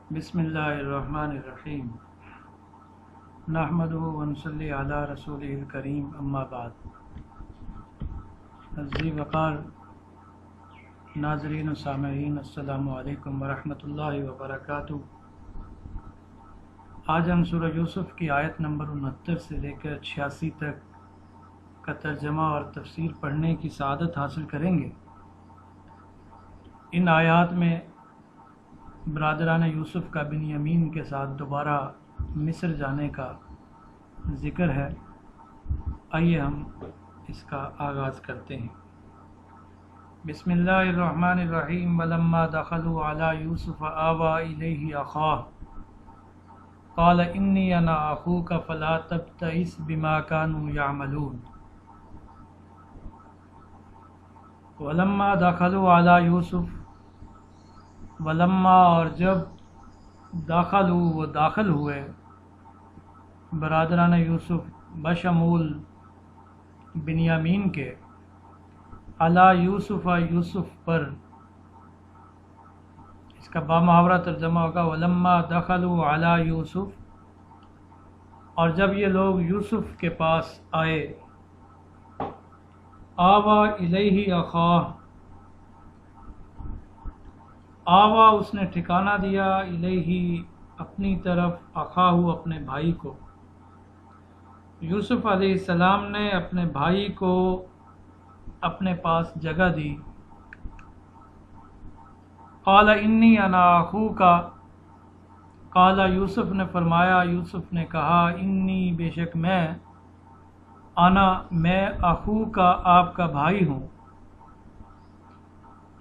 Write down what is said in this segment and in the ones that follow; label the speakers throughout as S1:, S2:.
S1: بسم اللہ الرحمن الرحیم نحمدہ ونصلی علی رسولہ الکریم اما بعد۔ عزیز وقار ناظرین و سامعین، السلام علیکم ورحمۃ اللہ وبرکاتہ۔ آج ہم سورہ یوسف کی آیت نمبر 69 سے لے کر 86 تک کا ترجمہ اور تفسیر پڑھنے کی سعادت حاصل کریں گے۔ ان آیات میں برادران یوسف کا بنیامین کے ساتھ دوبارہ مصر جانے کا ذکر ہے۔ آئیے ہم اس کا آغاز کرتے ہیں۔ بسم اللہ الرحمن الرحیم۔ ولما دخلوا علی یوسف آوی الیہ اخاہ قال انی انا اخوک فلا تبتئس بما كانوا یعملون۔ ولما دخلوا علی یوسف، ولما اور جب داخلوا وہ داخل ہوئے برادران یوسف بشمول بنیامین کے، علی یوسف یوسف پر، اس کا بامحاورہ ترجمہ ہوگا ولما دخلوا علی یوسف، اور جب یہ لوگ یوسف کے پاس آئے، آوا الیہ اخاہ، آوا اس نے ٹھکانہ دیا، الیہ اپنی طرف، اخاہ اپنے بھائی کو، یوسف علیہ السلام نے اپنے بھائی کو اپنے پاس جگہ دی۔ قال انی انا اخوک، قال یوسف نے فرمایا، یوسف نے کہا، انی بے شک میں، انا میں، اخوک آپ کا بھائی ہوں،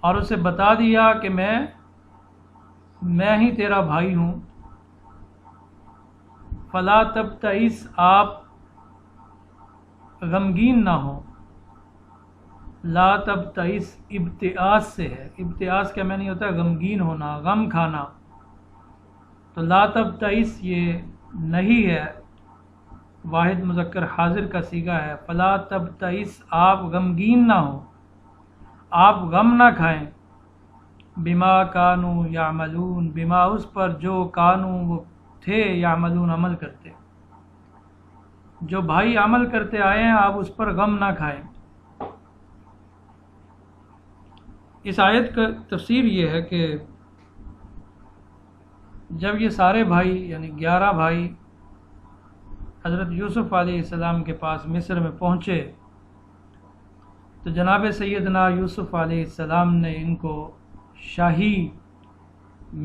S1: اور اسے بتا دیا کہ میں ہی تیرا بھائی ہوں۔ فلا تبتئس، آپ غمگین نہ ہو، لا تبتئس ابتئاس سے ہے، ابتئاس کا معنی ہوتا ہے غمگین ہونا، غم کھانا، تو لا تبتئس یہ نہیں ہے، واحد مذکر حاضر کا صیغہ ہے۔ فلا تبتئس، آپ غمگین نہ ہو، آپ غم نہ کھائیں، بما کانوا یعملون، بما اس پر جو کانوا وہ تھے، یعملون عمل کرتے، جو بھائی عمل کرتے آئے ہیں آپ اس پر غم نہ کھائیں۔ اس آیت کا تفسیر یہ ہے کہ جب یہ سارے بھائی یعنی 11 بھائی حضرت یوسف علیہ السلام کے پاس مصر میں پہنچے، تو جناب سیدنا یوسف علیہ السلام نے ان کو شاہی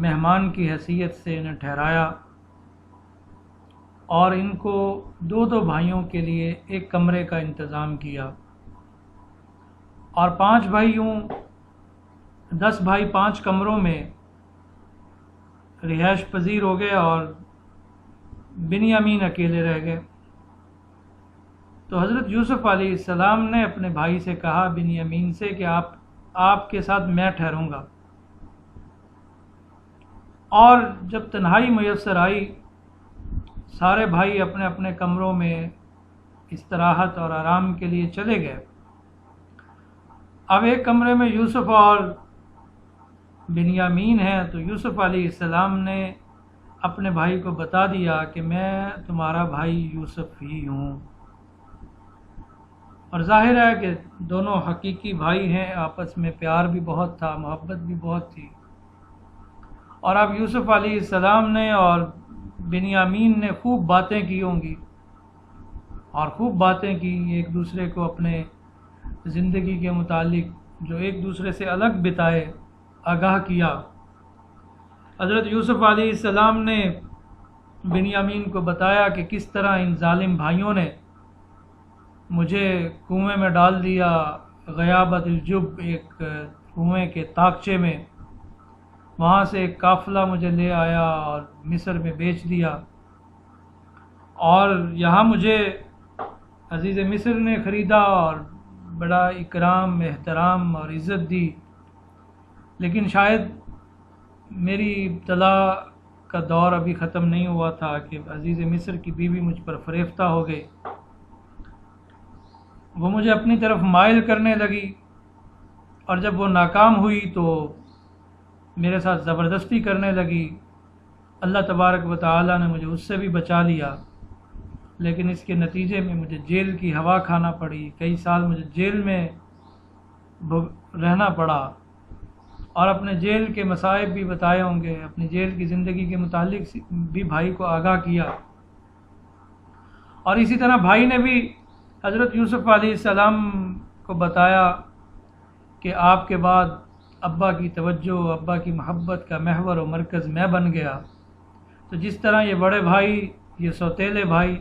S1: مہمان کی حیثیت سے انہیں ٹھہرایا، اور ان کو 2 بھائیوں کے لیے ایک کمرے کا انتظام کیا، اور 5 بھائی یوں 10 بھائی 5 کمروں میں رہائش پذیر ہو گئے، اور بنیامین اکیلے رہ گئے۔ تو حضرت یوسف علیہ السلام نے اپنے بھائی سے کہا، بنیامین سے، کہ آپ کے ساتھ میں ٹھہروں گا۔ اور جب تنہائی میسر آئی، سارے بھائی اپنے اپنے کمروں میں استراحت اور آرام کے لیے چلے گئے۔ اب ایک کمرے میں یوسف اور بنیامین ہیں، تو یوسف علیہ السلام نے اپنے بھائی کو بتا دیا کہ میں تمہارا بھائی یوسف ہی ہوں، اور ظاہر ہے کہ دونوں حقیقی بھائی ہیں، آپس میں پیار بھی بہت تھا، محبت بھی بہت تھی۔ اور اب یوسف علیہ السلام نے اور بنیامین نے خوب باتیں کی ہوں گی، اور خوب باتیں کی، ایک دوسرے کو اپنے زندگی کے متعلق جو ایک دوسرے سے الگ بتائے آگاہ کیا۔ حضرت یوسف علیہ السلام نے بنیامین کو بتایا کہ کس طرح ان ظالم بھائیوں نے مجھے کنویں میں ڈال دیا، غیابت الجب، ایک کنویں کے طاقچے میں، وہاں سے ایک قافلہ مجھے لے آیا اور مصر میں بیچ دیا، اور یہاں مجھے عزیز مصر نے خریدا اور بڑا اکرام، احترام اور عزت دی، لیکن شاید میری ابتلا کا دور ابھی ختم نہیں ہوا تھا کہ عزیز مصر کی بیوی مجھ پر فریفتہ ہو گئی، وہ مجھے اپنی طرف مائل کرنے لگی، اور جب وہ ناکام ہوئی تو میرے ساتھ زبردستی کرنے لگی، اللہ تبارک و تعالی نے مجھے اس سے بھی بچا لیا، لیکن اس کے نتیجے میں مجھے جیل کی ہوا کھانا پڑی، کئی سال مجھے جیل میں رہنا پڑا، اور اپنے جیل کے مصائب بھی بتائے ہوں گے، اپنی جیل کی زندگی کے متعلق بھی بھائی کو آگاہ کیا۔ اور اسی طرح بھائی نے بھی حضرت یوسف علیہ السلام کو بتایا کہ آپ کے بعد ابا کی توجہ، ابا کی محبت کا محور و مرکز میں بن گیا۔ تو جس طرح یہ بڑے بھائی، یہ سوتیلے بھائی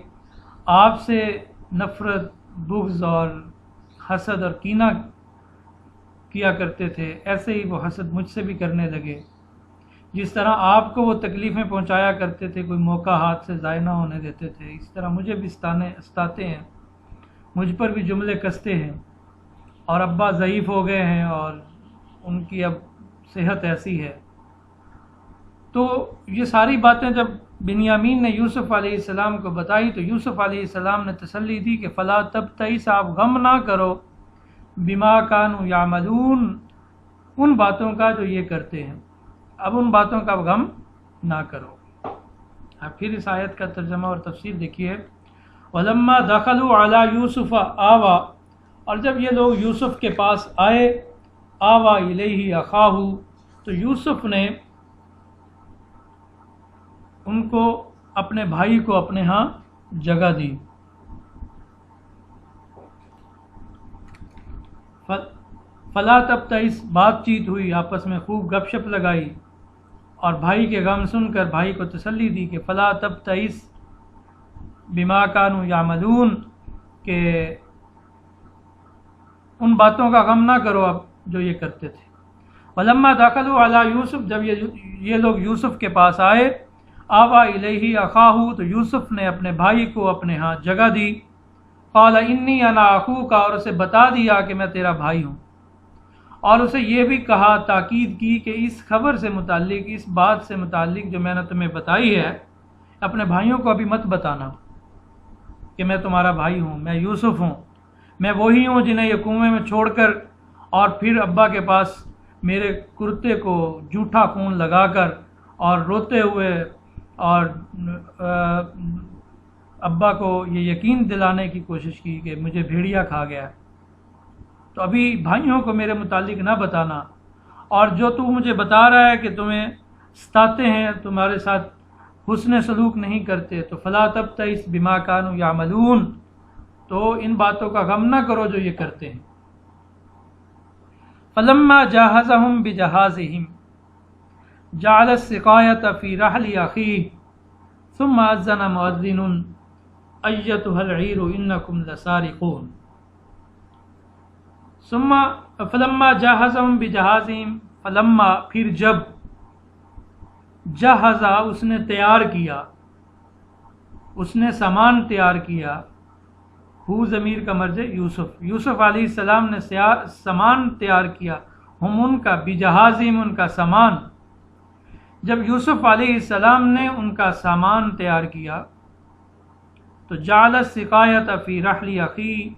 S1: آپ سے نفرت، بغض اور حسد اور کینہ کیا کرتے تھے، ایسے ہی وہ حسد مجھ سے بھی کرنے لگے۔ جس طرح آپ کو وہ تکلیفیں پہنچایا کرتے تھے، کوئی موقع ہاتھ سے ضائع نہ ہونے دیتے تھے، اس طرح مجھے بھی ستاتے ہیں، مجھ پر بھی جملے کستے ہیں۔ اور ابا ضعیف ہو گئے ہیں اور ان کی اب صحت ایسی ہے۔ تو یہ ساری باتیں جب بنیامین نے یوسف علیہ السلام کو بتائی تو یوسف علیہ السلام نے تسلی دی کہ فلا تبتئس، آپ غم نہ کرو، بما کانوا یعملون، ان باتوں کا جو یہ کرتے ہیں، اب ان باتوں کا غم نہ کرو۔ اب پھر اس آیت کا ترجمہ اور تفسیر دیکھیے۔ وَلَمَّا دَخَلُوا عَلَى يُوسُفَ آوَى، اور جب یہ لوگ یوسف کے پاس آئے، آوَى إِلَيْهِ أَخَاهُ، تو یوسف نے ان کو، اپنے بھائی کو اپنے ہاں جگہ دی۔ فلا تبتئس، بات چیت ہوئی، آپس میں خوب گپ شپ لگائی، اور بھائی کے غم سن کر بھائی کو تسلی دی کہ فلا تبتئس بما کانوا یعملون، کہ ان باتوں کا غم نہ کرو اب جو یہ کرتے تھے۔ ولما دخلوا علی یوسف، جب یہ لوگ یوسف کے پاس آئے، آوا الیہ اخاہ، تو یوسف نے اپنے بھائی کو اپنے ہاں جگہ دی۔ قال انی انا اخوک، اور اسے بتا دیا کہ میں تیرا بھائی ہوں، اور اسے یہ بھی کہا، تاکید کی کہ اس خبر سے متعلق، اس بات سے متعلق جو میں نے تمہیں بتائی ہے، اپنے بھائیوں کو ابھی مت بتانا کہ میں تمہارا بھائی ہوں، میں یوسف ہوں، میں وہی ہوں جنہیں یہ کنویں میں چھوڑ کر اور پھر ابا کے پاس میرے کرتے کو جھوٹا خون لگا کر اور روتے ہوئے اور ابا کو یہ یقین دلانے کی کوشش کی کہ مجھے بھیڑیا کھا گیا۔ تو ابھی بھائیوں کو میرے متعلق نہ بتانا، اور جو تو مجھے بتا رہا ہے کہ تمہیں ستاتے ہیں، تمہارے ساتھ حسن سلوک نہیں کرتے، تو فلا تبتئس بما کانوا یعملون، تو ان باتوں کا غم نہ کرو جو یہ کرتے ہیں۔ فلما جہزہم بجہازہم جعل السقایۃ فی رحل اخیہ ثم اذن مؤذن ایتھا العیر انکم لسارقون۔ ثم فلما جہزہم بجہازہم، فلما پھر جب، جہزا اس نے تیار کیا، اس نے سامان تیار کیا، ہو ضمیر کا مرجع یوسف علیہ السلام نے سامان تیار کیا، ہم ان کا، بجہازہم ان کا سامان، جب یوسف علیہ السلام نے ان کا سامان تیار کیا تو جعل السقایۃ فی رحل اخیہ،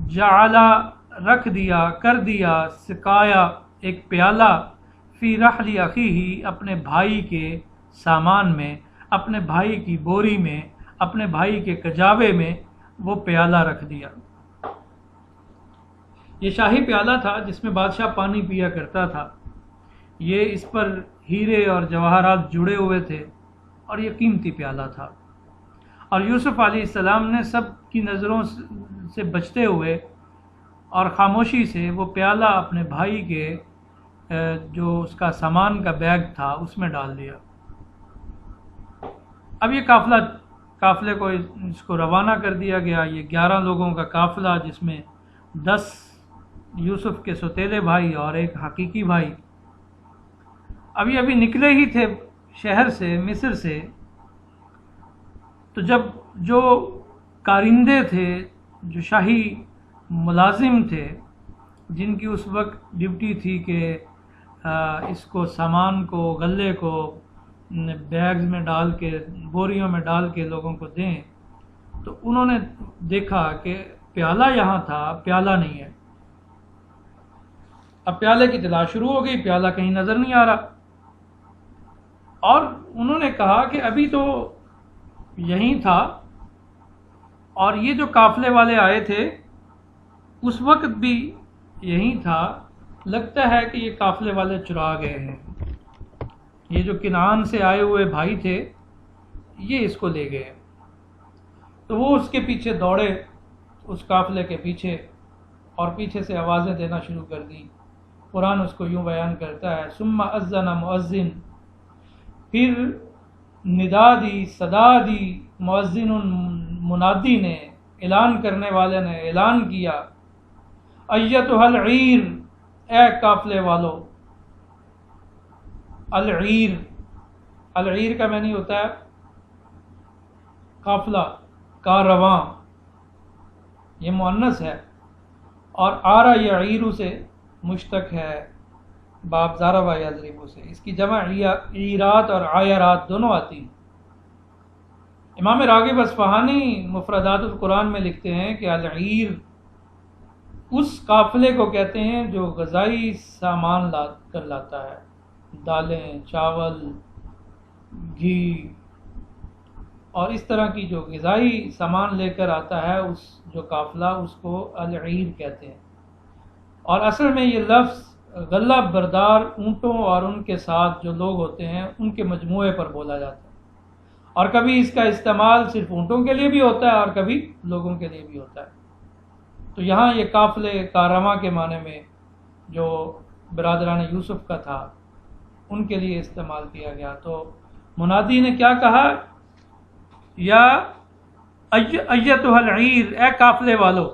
S1: جعل رکھ دیا، کر دیا، سقایا ایک پیالہ، فی رحل اخیہ اپنے بھائی کے سامان میں، اپنے بھائی کی بوری میں، اپنے بھائی کے کجاوے میں وہ پیالہ رکھ دیا۔ یہ شاہی پیالہ تھا جس میں بادشاہ پانی پیا کرتا تھا، یہ اس پر ہیرے اور جواہرات جڑے ہوئے تھے، اور یہ قیمتی پیالہ تھا۔ اور یوسف علیہ السلام نے سب کی نظروں سے بچتے ہوئے اور خاموشی سے وہ پیالہ اپنے بھائی کے جو اس کا سامان کا بیگ تھا اس میں ڈال دیا۔ اب یہ قافلے کو اس کو روانہ کر دیا گیا، یہ 11 لوگوں کا قافلہ جس میں 10 یوسف کے سوتیلے بھائی اور ایک حقیقی بھائی ابھی نکلے ہی تھے شہر سے، مصر سے۔ تو جب جو کارندے تھے، جو شاہی ملازم تھے، جن کی اس وقت ڈیوٹی تھی کہ اس کو سامان کو، غلے کو بیگز میں ڈال کے، بوریوں میں ڈال کے لوگوں کو دیں، تو انہوں نے دیکھا کہ پیالہ یہاں تھا، پیالہ نہیں ہے۔ اب پیالے کی تلاش شروع ہو گئی، پیالہ کہیں نظر نہیں آ رہا۔ اور انہوں نے کہا کہ ابھی تو یہیں تھا اور یہ جو قافلے والے آئے تھے اس وقت بھی یہیں تھا، لگتا ہے کہ یہ قافلے والے چرا گئے ہیں، یہ جو کنعان سے آئے ہوئے بھائی تھے یہ اس کو لے گئے۔ تو وہ اس کے پیچھے دوڑے، اس قافلے کے پیچھے، اور پیچھے سے آوازیں دینا شروع کر دیں۔ قرآن اس کو یوں بیان کرتا ہے، ثم اذن مؤذن، پھر ندا دی، صدا دی، مؤذن منادی نے، اعلان کرنے والے نے اعلان کیا، ایتھا العیر، اے قافلے والو۔ العیر، العیر کا معنی ہوتا ہے قافلہ، کارواں، یہ مؤنث ہے، اور آرا یعیر سے مشتق ہے، باب ضرب یضرب سے، اس کی جمع عیرات اور عایرات دونوں آتی ہیں۔ امام راغب اصفہانی مفردات القرآن میں لکھتے ہیں کہ العیر اس قافلے کو کہتے ہیں جو غذائی سامان لاتا ہے، دالیں، چاول، گھی اور اس طرح کی جو غذائی سامان لے کر آتا ہے، اس جو قافلہ، اس کو العیر کہتے ہیں۔ اور اصل میں یہ لفظ غلہ بردار اونٹوں اور ان کے ساتھ جو لوگ ہوتے ہیں ان کے مجموعے پر بولا جاتا ہے، اور کبھی اس کا استعمال صرف اونٹوں کے لیے بھی ہوتا ہے اور کبھی لوگوں کے لیے بھی ہوتا ہے۔ تو یہاں یہ قافلے کارواں کے معنی میں جو برادران یوسف کا تھا ان کے لیے استعمال کیا گیا۔ تو منادی نے کیا کہا، یا ایتھا العیر، اے قافلے والو،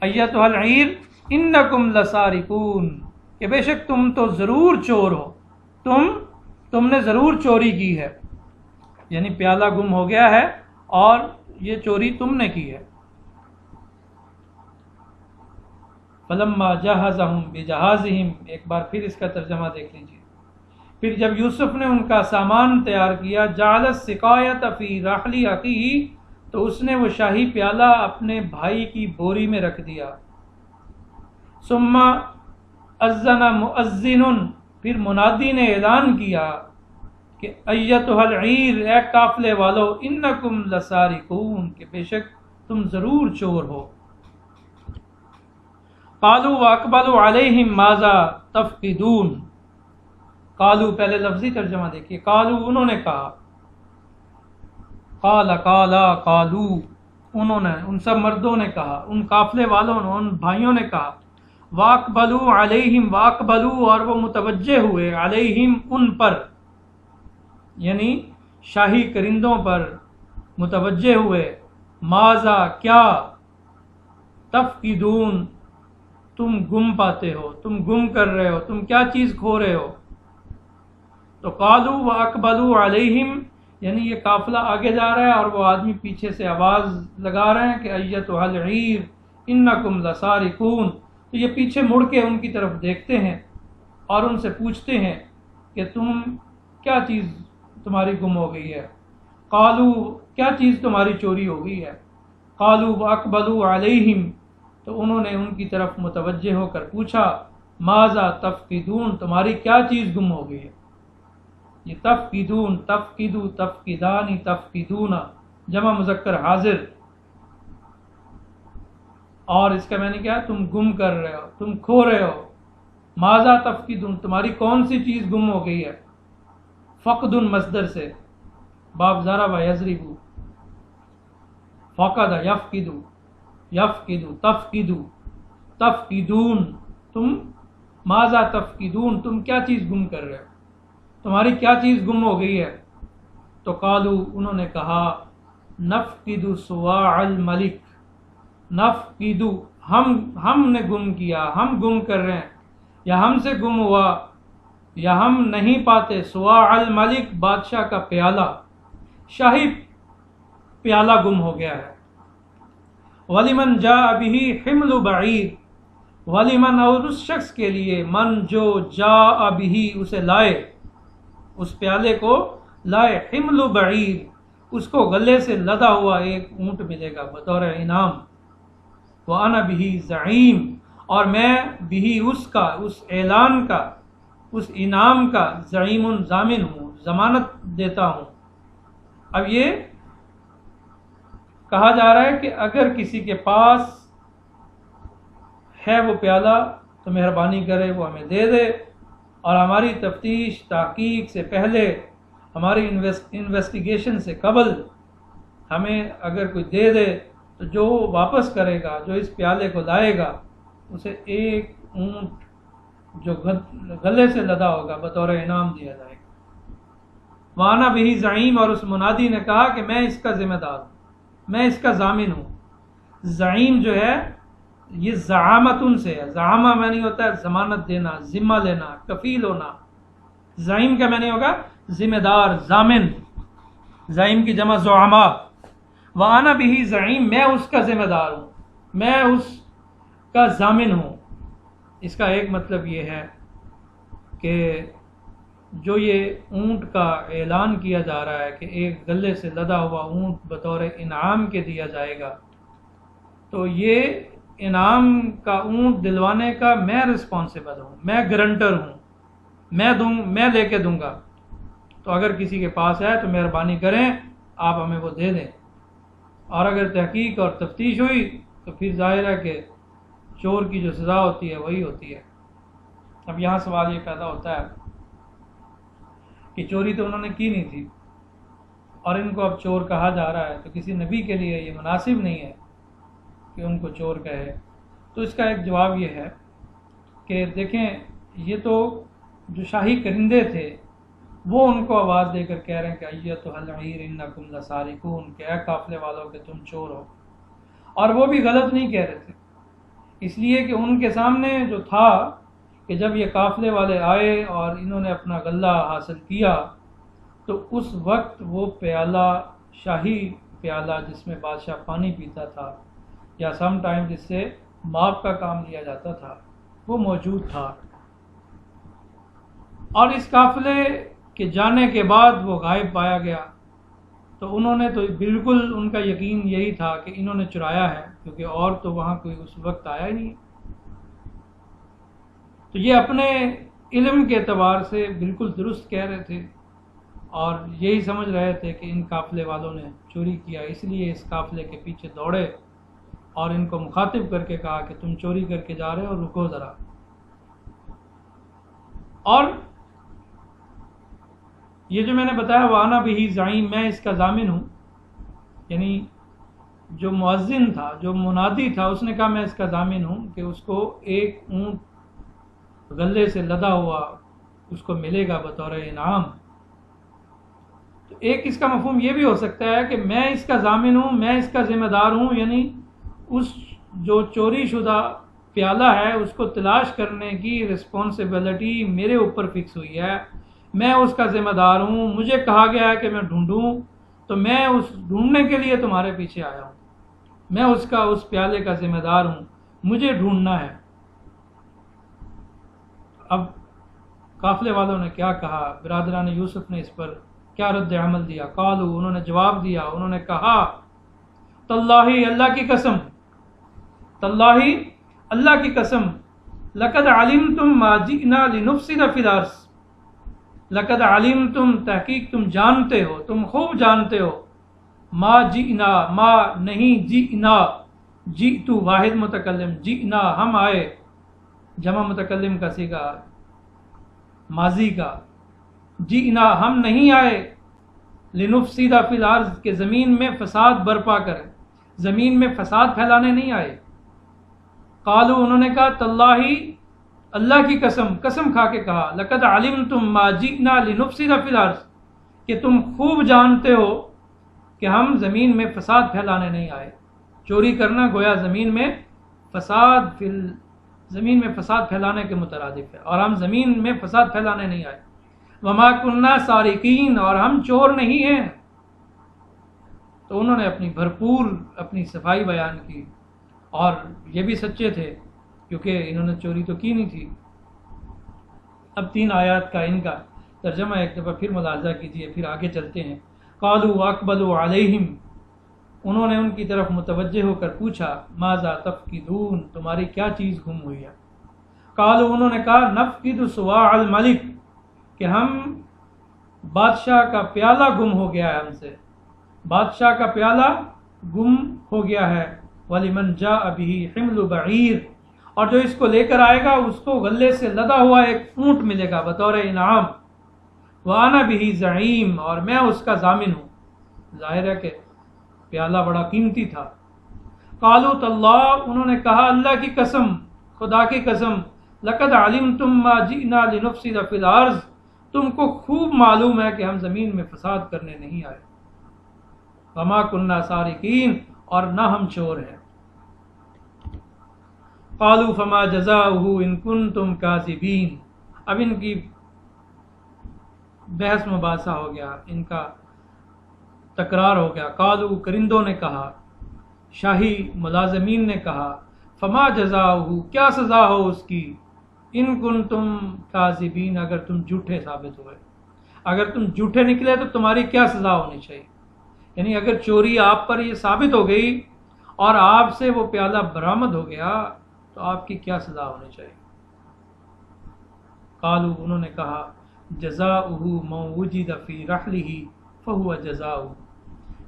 S1: ایتھا العیر انکم لسارقون، کہ بے شک تم تو ضرور چور ہو، تم نے ضرور چوری کی ہے، یعنی پیالہ گم ہو گیا ہے اور یہ چوری تم نے کی ہے۔ فلما جہزہم بجہازہم، ایک بار پھر اس کا ترجمہ دیکھ لیجیے۔ پھر جب یوسف نے ان کا سامان تیار کیا، جعل السقایۃ فی رحل اخیہ، تو اس نے وہ شاہی پیالہ اپنے بھائی کی بوری میں رکھ دیا۔ ثم اذن مؤذن، پھر منادی نے اعلان کیا کہ ایتھا العیر، اے قافلے والو، انکم لسارقون، کہ بے شک تم ضرور چور ہو۔ قالوا واقبلوا علیہم ماذا تفقدون، قالوا پہلے لفظی ترجمہ دیکھیے، قالوا انہوں نے کہا، قال قالا قالوا انہوں نے، ان سب مردوں نے کہا، ان قافلے والوں نے، ان بھائیوں نے کہا، واقبلوا علیہم، واقبلوا اور وہ متوجہ ہوئے، علیہم ان پر، یعنی شاہی کرندوں پر متوجہ ہوئے، ماذا کیا، تفقدون تم گم پاتے ہو، تم گم کر رہے ہو، تم کیا چیز کھو رہے ہو۔ تو قالوا واقبلوا علیہم، یعنی یہ قافلہ آگے جا رہا ہے اور وہ آدمی پیچھے سے آواز لگا رہے ہیں کہ ایتھا العیر انکم لسارقون۔ تو یہ پیچھے مڑ کے ان کی طرف دیکھتے ہیں اور ان سے پوچھتے ہیں کہ تم کیا چیز تمہاری گم ہو گئی ہے، قالوا کیا چیز تمہاری چوری ہو گئی ہے، قالوا واقبلوا علیہم، تو انہوں نے ان کی طرف متوجہ ہو کر پوچھا، ماذا تفقدون، تمہاری کیا چیز گم ہو گئی ہے۔ یہ تفقدون، تفقدو، تفقدانی، تفقدون، جمع مذکر حاضر، اور اس کا معنی کیا ہے، تم گم کر رہے ہو، تم کھو رہے ہو۔ ماذا تفقدون، تمہاری کون سی چیز گم ہو گئی ہے، فقد مصدر سے، باب ضرب یضرب، فقد یفقد، یفقد، تفقد، تفقدون، تم ماذا تفقدون، تم کیا چیز گم کر رہے ہو، تمہاری کیا چیز گم ہو گئی ہے۔ تو قالوا انہوں نے کہا، نفقد صواع الملک، نفقد ہم نے گم کیا، ہم گم کر رہے ہیں، یا ہم سے گم ہوا، یا ہم نہیں پاتے، صواع الملک بادشاہ کا پیالہ، شاہی پیالہ گم ہو گیا ہے۔ وَلِمَنْ جَاءَ بِهِ حِمْلُ بَعِيرٍ، وَلِمَنْ اور اس شخص کے لیے، من جو جاء بِهِ اسے لائے، اس پیالے کو لائے، حمل بعیر اس کو غلے سے لدا ہوا ایک اونٹ ملے گا بطور انعام، وَأَنَا بِهِ زعیم، اور میں بھی اس کا، اس اعلان کا، اس انعام کا زعیم ضامن ہوں، ضمانت دیتا ہوں۔ اب یہ کہا جا رہا ہے کہ اگر کسی کے پاس ہے وہ پیالہ تو مہربانی کرے وہ ہمیں دے دے، اور ہماری تفتیش تحقیق سے پہلے، ہماری انویسٹیگیشن سے قبل ہمیں اگر کوئی دے دے تو جو واپس کرے گا، جو اس پیالے کو لائے گا، اسے ایک اونٹ جو گلے سے لدا ہوگا بطور انعام دیا جائے گا۔ وَأَنَا بِهِ زعیم، اور اس منادی نے کہا کہ میں اس کا ذمہ دار ہوں، میں اس کا ضامن ہوں۔ زعیم جو ہے یہ زعامتن سے ہے، زعامہ معنی ہوتا ہے ضمانت دینا، ذمہ لینا، کفیل ہونا۔ زعیم کا معنی ہوگا ذمہ دار، ضامن، زعیم کی جمع زعما۔ وَأَنَا بِهِ زعیم، میں اس کا ذمہ دار ہوں، میں اس کا ضامن ہوں۔ اس کا ایک مطلب یہ ہے کہ جو یہ اونٹ کا اعلان کیا جا رہا ہے کہ ایک گلے سے لدا ہوا اونٹ بطور انعام کے دیا جائے گا، تو یہ انعام کا اونٹ دلوانے کا میں رسپانسیبل ہوں، میں گرنٹر ہوں، میں لے کے دوں گا۔ تو اگر کسی کے پاس ہے تو مہربانی کریں آپ ہمیں وہ دے دیں، اور اگر تحقیق اور تفتیش ہوئی تو پھر ظاہر ہے کہ چور کی جو سزا ہوتی ہے وہی ہوتی ہے۔ اب یہاں سوال یہ پیدا ہوتا ہے کہ چوری تو انہوں نے کی نہیں تھی، اور ان کو اب چور کہا جا رہا ہے، تو کسی نبی کے لیے یہ مناسب نہیں ہے کہ ان کو چور کہے۔ تو اس کا ایک جواب یہ ہے کہ دیکھیں، یہ تو جو شاہی کرندے تھے وہ ان کو آواز دے کر کہہ رہے ہیں کہ ایتھا العیر انکم لسارقون، کہ اے قافلے والوں کہ تم چور ہو، اور وہ بھی غلط نہیں کہہ رہے تھے، اس لیے کہ ان کے سامنے جو تھا کہ جب یہ قافلے والے آئے اور انہوں نے اپنا غلہ حاصل کیا تو اس وقت وہ پیالہ، شاہی پیالہ جس میں بادشاہ پانی پیتا تھا یا سم ٹائم جس سے ماپ کا کام لیا جاتا تھا، وہ موجود تھا، اور اس قافلے کے جانے کے بعد وہ غائب پایا گیا۔ تو انہوں نے تو بالکل ان کا یقین یہی تھا کہ انہوں نے چرایا ہے، کیونکہ اور تو وہاں کوئی اس وقت آیا ہی نہیں۔ تو یہ اپنے علم کے اعتبار سے بالکل درست کہہ رہے تھے، اور یہی سمجھ رہے تھے کہ ان قافلے والوں نے چوری کیا، اس لیے اس قافلے کے پیچھے دوڑے اور ان کو مخاطب کر کے کہا کہ تم چوری کر کے جا رہے ہو، رکو ذرا۔ اور یہ جو میں نے بتایا وَأَنَا بِهِ زعیم، میں اس کا ضامن ہوں، یعنی جو مؤذن تھا، جو منادی تھا، اس نے کہا میں اس کا ضامن ہوں کہ اس کو ایک اونٹ غلے سے لدا ہوا اس کو ملے گا بطور انعام۔ تو ایک اس کا مفہوم یہ بھی ہو سکتا ہے کہ میں اس کا ضامن ہوں، میں اس کا ذمہ دار ہوں، یعنی اس جو چوری شدہ پیالہ ہے اس کو تلاش کرنے کی رسپانسبلٹی میرے اوپر فکس ہوئی ہے، میں اس کا ذمہ دار ہوں، مجھے کہا گیا ہے کہ میں ڈھونڈوں، تو میں اس ڈھونڈنے کے لیے تمہارے پیچھے آیا ہوں، میں اس پیالے کا ذمہ دار ہوں، مجھے ڈھونڈنا ہے۔ اب قافلے والوں نے کیا کہا، برادران یوسف نے اس پر کیا رد عمل دیا؟ قالوا، انہوں نے جواب دیا، انہوں نے کہا تاللہ، اللہ کی قسم، تاللہ اللہ کی قسم، لقد علمتم ما جئنا لنفسد فی الارض، لقد علمتم تحقیق تم جانتے ہو، تم خوب جانتے ہو، ما جئنا، ما نہیں، جئنا، جئتو واحد متکلم، جئنا ہم آئے، جمع متکلم کا صیغہ ماضی کا، جئنا ہم نہیں آئے، لنفسد فی الارض کہ زمین میں فساد برپا کریں، زمین میں فساد پھیلانے نہیں آئے۔ قالوا، انہوں نے کہا تاللہ اللہ کی قسم، قسم کھا کے کہا، لقد علمتم ما جئنا لنفسد فی الارض کہ تم خوب جانتے ہو کہ ہم زمین میں فساد پھیلانے نہیں آئے۔ چوری کرنا گویا زمین میں فساد پھیلانے کے مترادف ہے، اور ہم زمین میں فساد پھیلانے نہیں آئے۔ وما کننا سارقین، اور ہم چور نہیں ہیں۔ تو انہوں نے اپنی بھرپور اپنی صفائی بیان کی، اور یہ بھی سچے تھے کیونکہ انہوں نے چوری تو کی نہیں تھی۔ اب 3 آیات کا ان کا ترجمہ ایک دفعہ پھر ملاحظہ کیجیے، پھر آگے چلتے ہیں۔ قالوا اقبلوا علیہم، انہوں نے ان کی طرف متوجہ ہو کر پوچھا، ماذا تفقدون، تمہاری کیا چیز گم ہوئی ہے؟ قالوا، انہوں نے کہا، نفقد صواع الملک، کہ ہم بادشاہ کا پیالہ گم ہو گیا ہے ہم سے، بادشاہ کا پیالہ گم ہو گیا ہے، وَلِمَنْ جَاءَ بِهِ حِمْلُ بَعِيرٍ، اور جو اس کو لے کر آئے گا اس کو غلے سے لدا ہوا ایک اونٹ ملے گا بطور انعام، وَأَنَا بِهِ زَعِيمٌ، اور میں اس کا ضامن ہوں۔ ظاہر ہے کہ پیالہ بڑا قیمتی تھا۔ قالوا تاللہ، انہوں نے کہا اللہ کی قسم، خدا کی قسم، لقد علمتم ما جئنا لنفسد فی الارض، تم کو خوب معلوم ہے کہ ہم زمین میں فساد کرنے نہیں آئے، وما کننا سارقین، اور نہ ہم چور ہیں۔ قالوا فما جزاؤہ ان کنتم کاذبین، اب ان کی بحث مباحثہ ہو گیا، ان کا تکرار ہو گیا۔ قالوا، کرندوں نے کہا، شاہی ملازمین نے کہا، فما جزاؤہ، کیا سزا ہو اس کی، ان کنتم کاذبین، اگر تم جھوٹے ثابت ہوئے، اگر تم جھوٹے نکلے تو تمہاری کیا سزا ہونی چاہیے، یعنی اگر چوری آپ پر یہ ثابت ہو گئی اور آپ سے وہ پیالہ برآمد ہو گیا تو آپ کی کیا سزا ہونی چاہیے۔ قالوا، انہوں نے کہا، جزاؤہ من وجد فی رحلہ فہو جزاؤہ،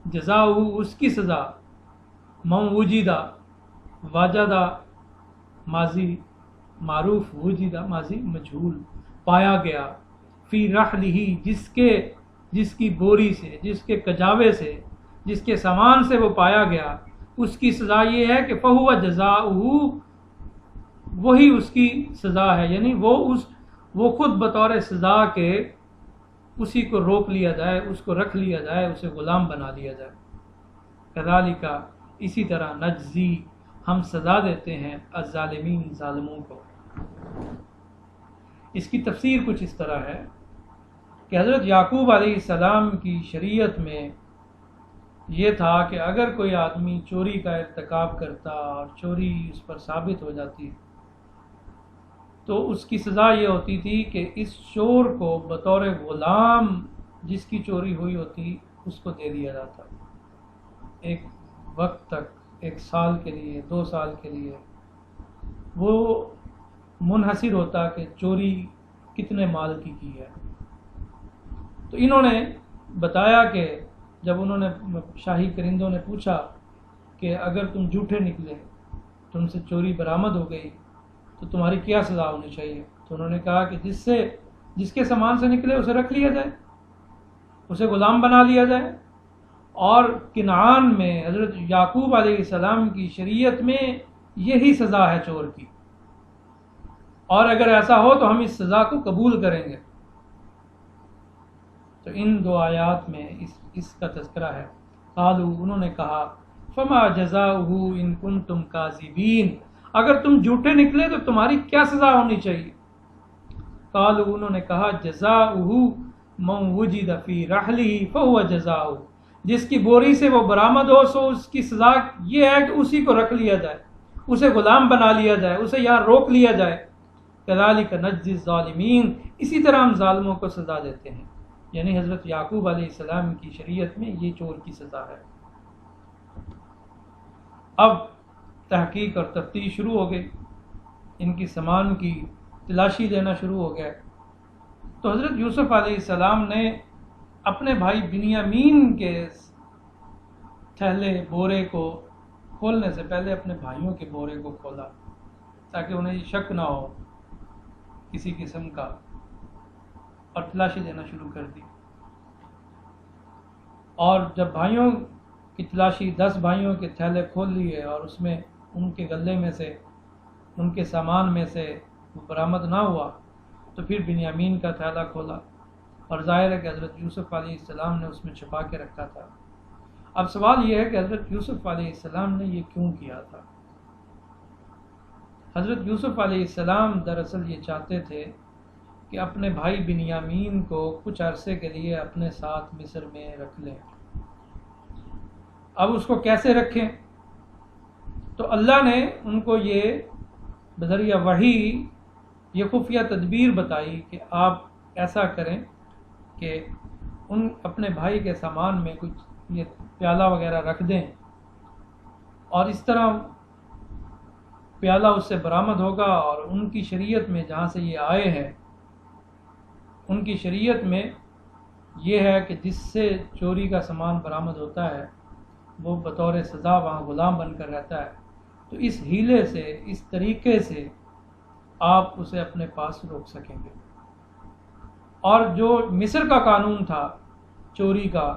S1: جزاؤہ اس کی سزا، من وجدہ، واجدہ ماضی معروف، وجدہ ماضی مجہول، پایا گیا، فی رحلہ، جس کی بوری سے، جس کے کجاوے سے، جس کے سامان سے وہ پایا گیا، اس کی سزا یہ ہے کہ فہو جزاؤہ، وہی اس کی سزا ہے، یعنی وہ خود بطور سزا کے اسی کو روک لیا جائے، اس کو رکھ لیا جائے، اسے غلام بنا لیا جائے۔ کذالک، اسی طرح، نجزی، ہم سزا دیتے ہیں الظالمین، ظالموں کو۔ اس کی تفسیر کچھ اس طرح ہے کہ حضرت یعقوب علیہ السلام کی شریعت میں یہ تھا کہ اگر کوئی آدمی چوری کا ارتکاب کرتا اور چوری اس پر ثابت ہو جاتی تو اس کی سزا یہ ہوتی تھی کہ اس چور کو بطور غلام جس کی چوری ہوئی ہوتی اس کو دے دیا جاتا، ایک وقت تک، 1 سال کے لیے، 2 سال کے لیے، وہ منحصر ہوتا کہ چوری کتنے مال کی ہے۔ تو انہوں نے بتایا کہ جب انہوں نے شاہی کرندوں نے پوچھا کہ اگر تم جھوٹے نکلے، تم سے چوری برآمد ہو گئی تو تمہاری کیا سزا ہونی چاہیے، تو انہوں نے کہا کہ جس کے سامان سے نکلے اسے رکھ لیا جائے، اسے غلام بنا لیا جائے۔ اور کنعان میں حضرت یعقوب علیہ السلام کی شریعت میں یہی سزا ہے چور کی، اور اگر ایسا ہو تو ہم اس سزا کو قبول کریں گے۔ تو ان 2 آیات میں اس کا تذکرہ ہے۔ قالوا، انہوں نے کہا، فما جزاؤہ ان کنتم کاذبین، اگر تم جھوٹے نکلے تو تمہاری کیا سزا ہونی چاہیے۔ قالوا، انہوں نے کہا، جزاؤہ من وجد فی رحلہ فہو جزاؤہ، جس کی بوری سے وہ برآمد ہو سو اس کی سزا یہ ہے کہ اسی کو رکھ لیا جائے، اسے غلام بنا لیا جائے، اسے یہاں روک لیا جائے۔ کذالک نجزی الظالمین، اسی طرح ہم ظالموں کو سزا دیتے ہیں، یعنی حضرت یعقوب علیہ السلام کی شریعت میں یہ چور کی سزا ہے۔ اب تحقیق اور تفتیش شروع ہو گئی، ان کی سامان کی تلاشی لینا شروع ہو گیا۔ تو حضرت یوسف علیہ السلام نے اپنے بھائی بنیامین کے تھیلے بورے کو کھولنے سے پہلے اپنے بھائیوں کے بورے کو کھولا تاکہ انہیں شک نہ ہو کسی قسم کا، اور تلاشی لینا شروع کر دی۔ اور جب بھائیوں کی تلاشی، 10 بھائیوں کے تھیلے کھول لیے اور اس میں ان کے غلے میں سے، ان کے سامان میں سے وہ برآمد نہ ہوا، تو پھر بنیامین کا تھیلا کھولا، اور ظاہر ہے کہ حضرت یوسف علیہ السلام نے اس میں چھپا کے رکھا تھا۔ اب سوال یہ ہے کہ حضرت یوسف علیہ السلام نے یہ کیوں کیا تھا؟ حضرت یوسف علیہ السلام دراصل یہ چاہتے تھے کہ اپنے بھائی بنیامین کو کچھ عرصے کے لیے اپنے ساتھ مصر میں رکھ لیں۔ اب اس کو کیسے رکھیں؟ تو اللہ نے ان کو یہ بذریعہ وحی یہ خفیہ تدبیر بتائی کہ آپ ایسا کریں کہ اپنے بھائی کے سامان میں کچھ یہ پیالہ وغیرہ رکھ دیں، اور اس طرح پیالہ اس سے برآمد ہوگا، اور ان کی شریعت میں جہاں سے یہ آئے ہیں ان کی شریعت میں یہ ہے کہ جس سے چوری کا سامان برآمد ہوتا ہے وہ بطور سزا وہاں غلام بن کر رہتا ہے، تو اس ہیلے سے، اس طریقے سے آپ اسے اپنے پاس روک سکیں گے۔ اور جو مصر کا قانون تھا چوری کا،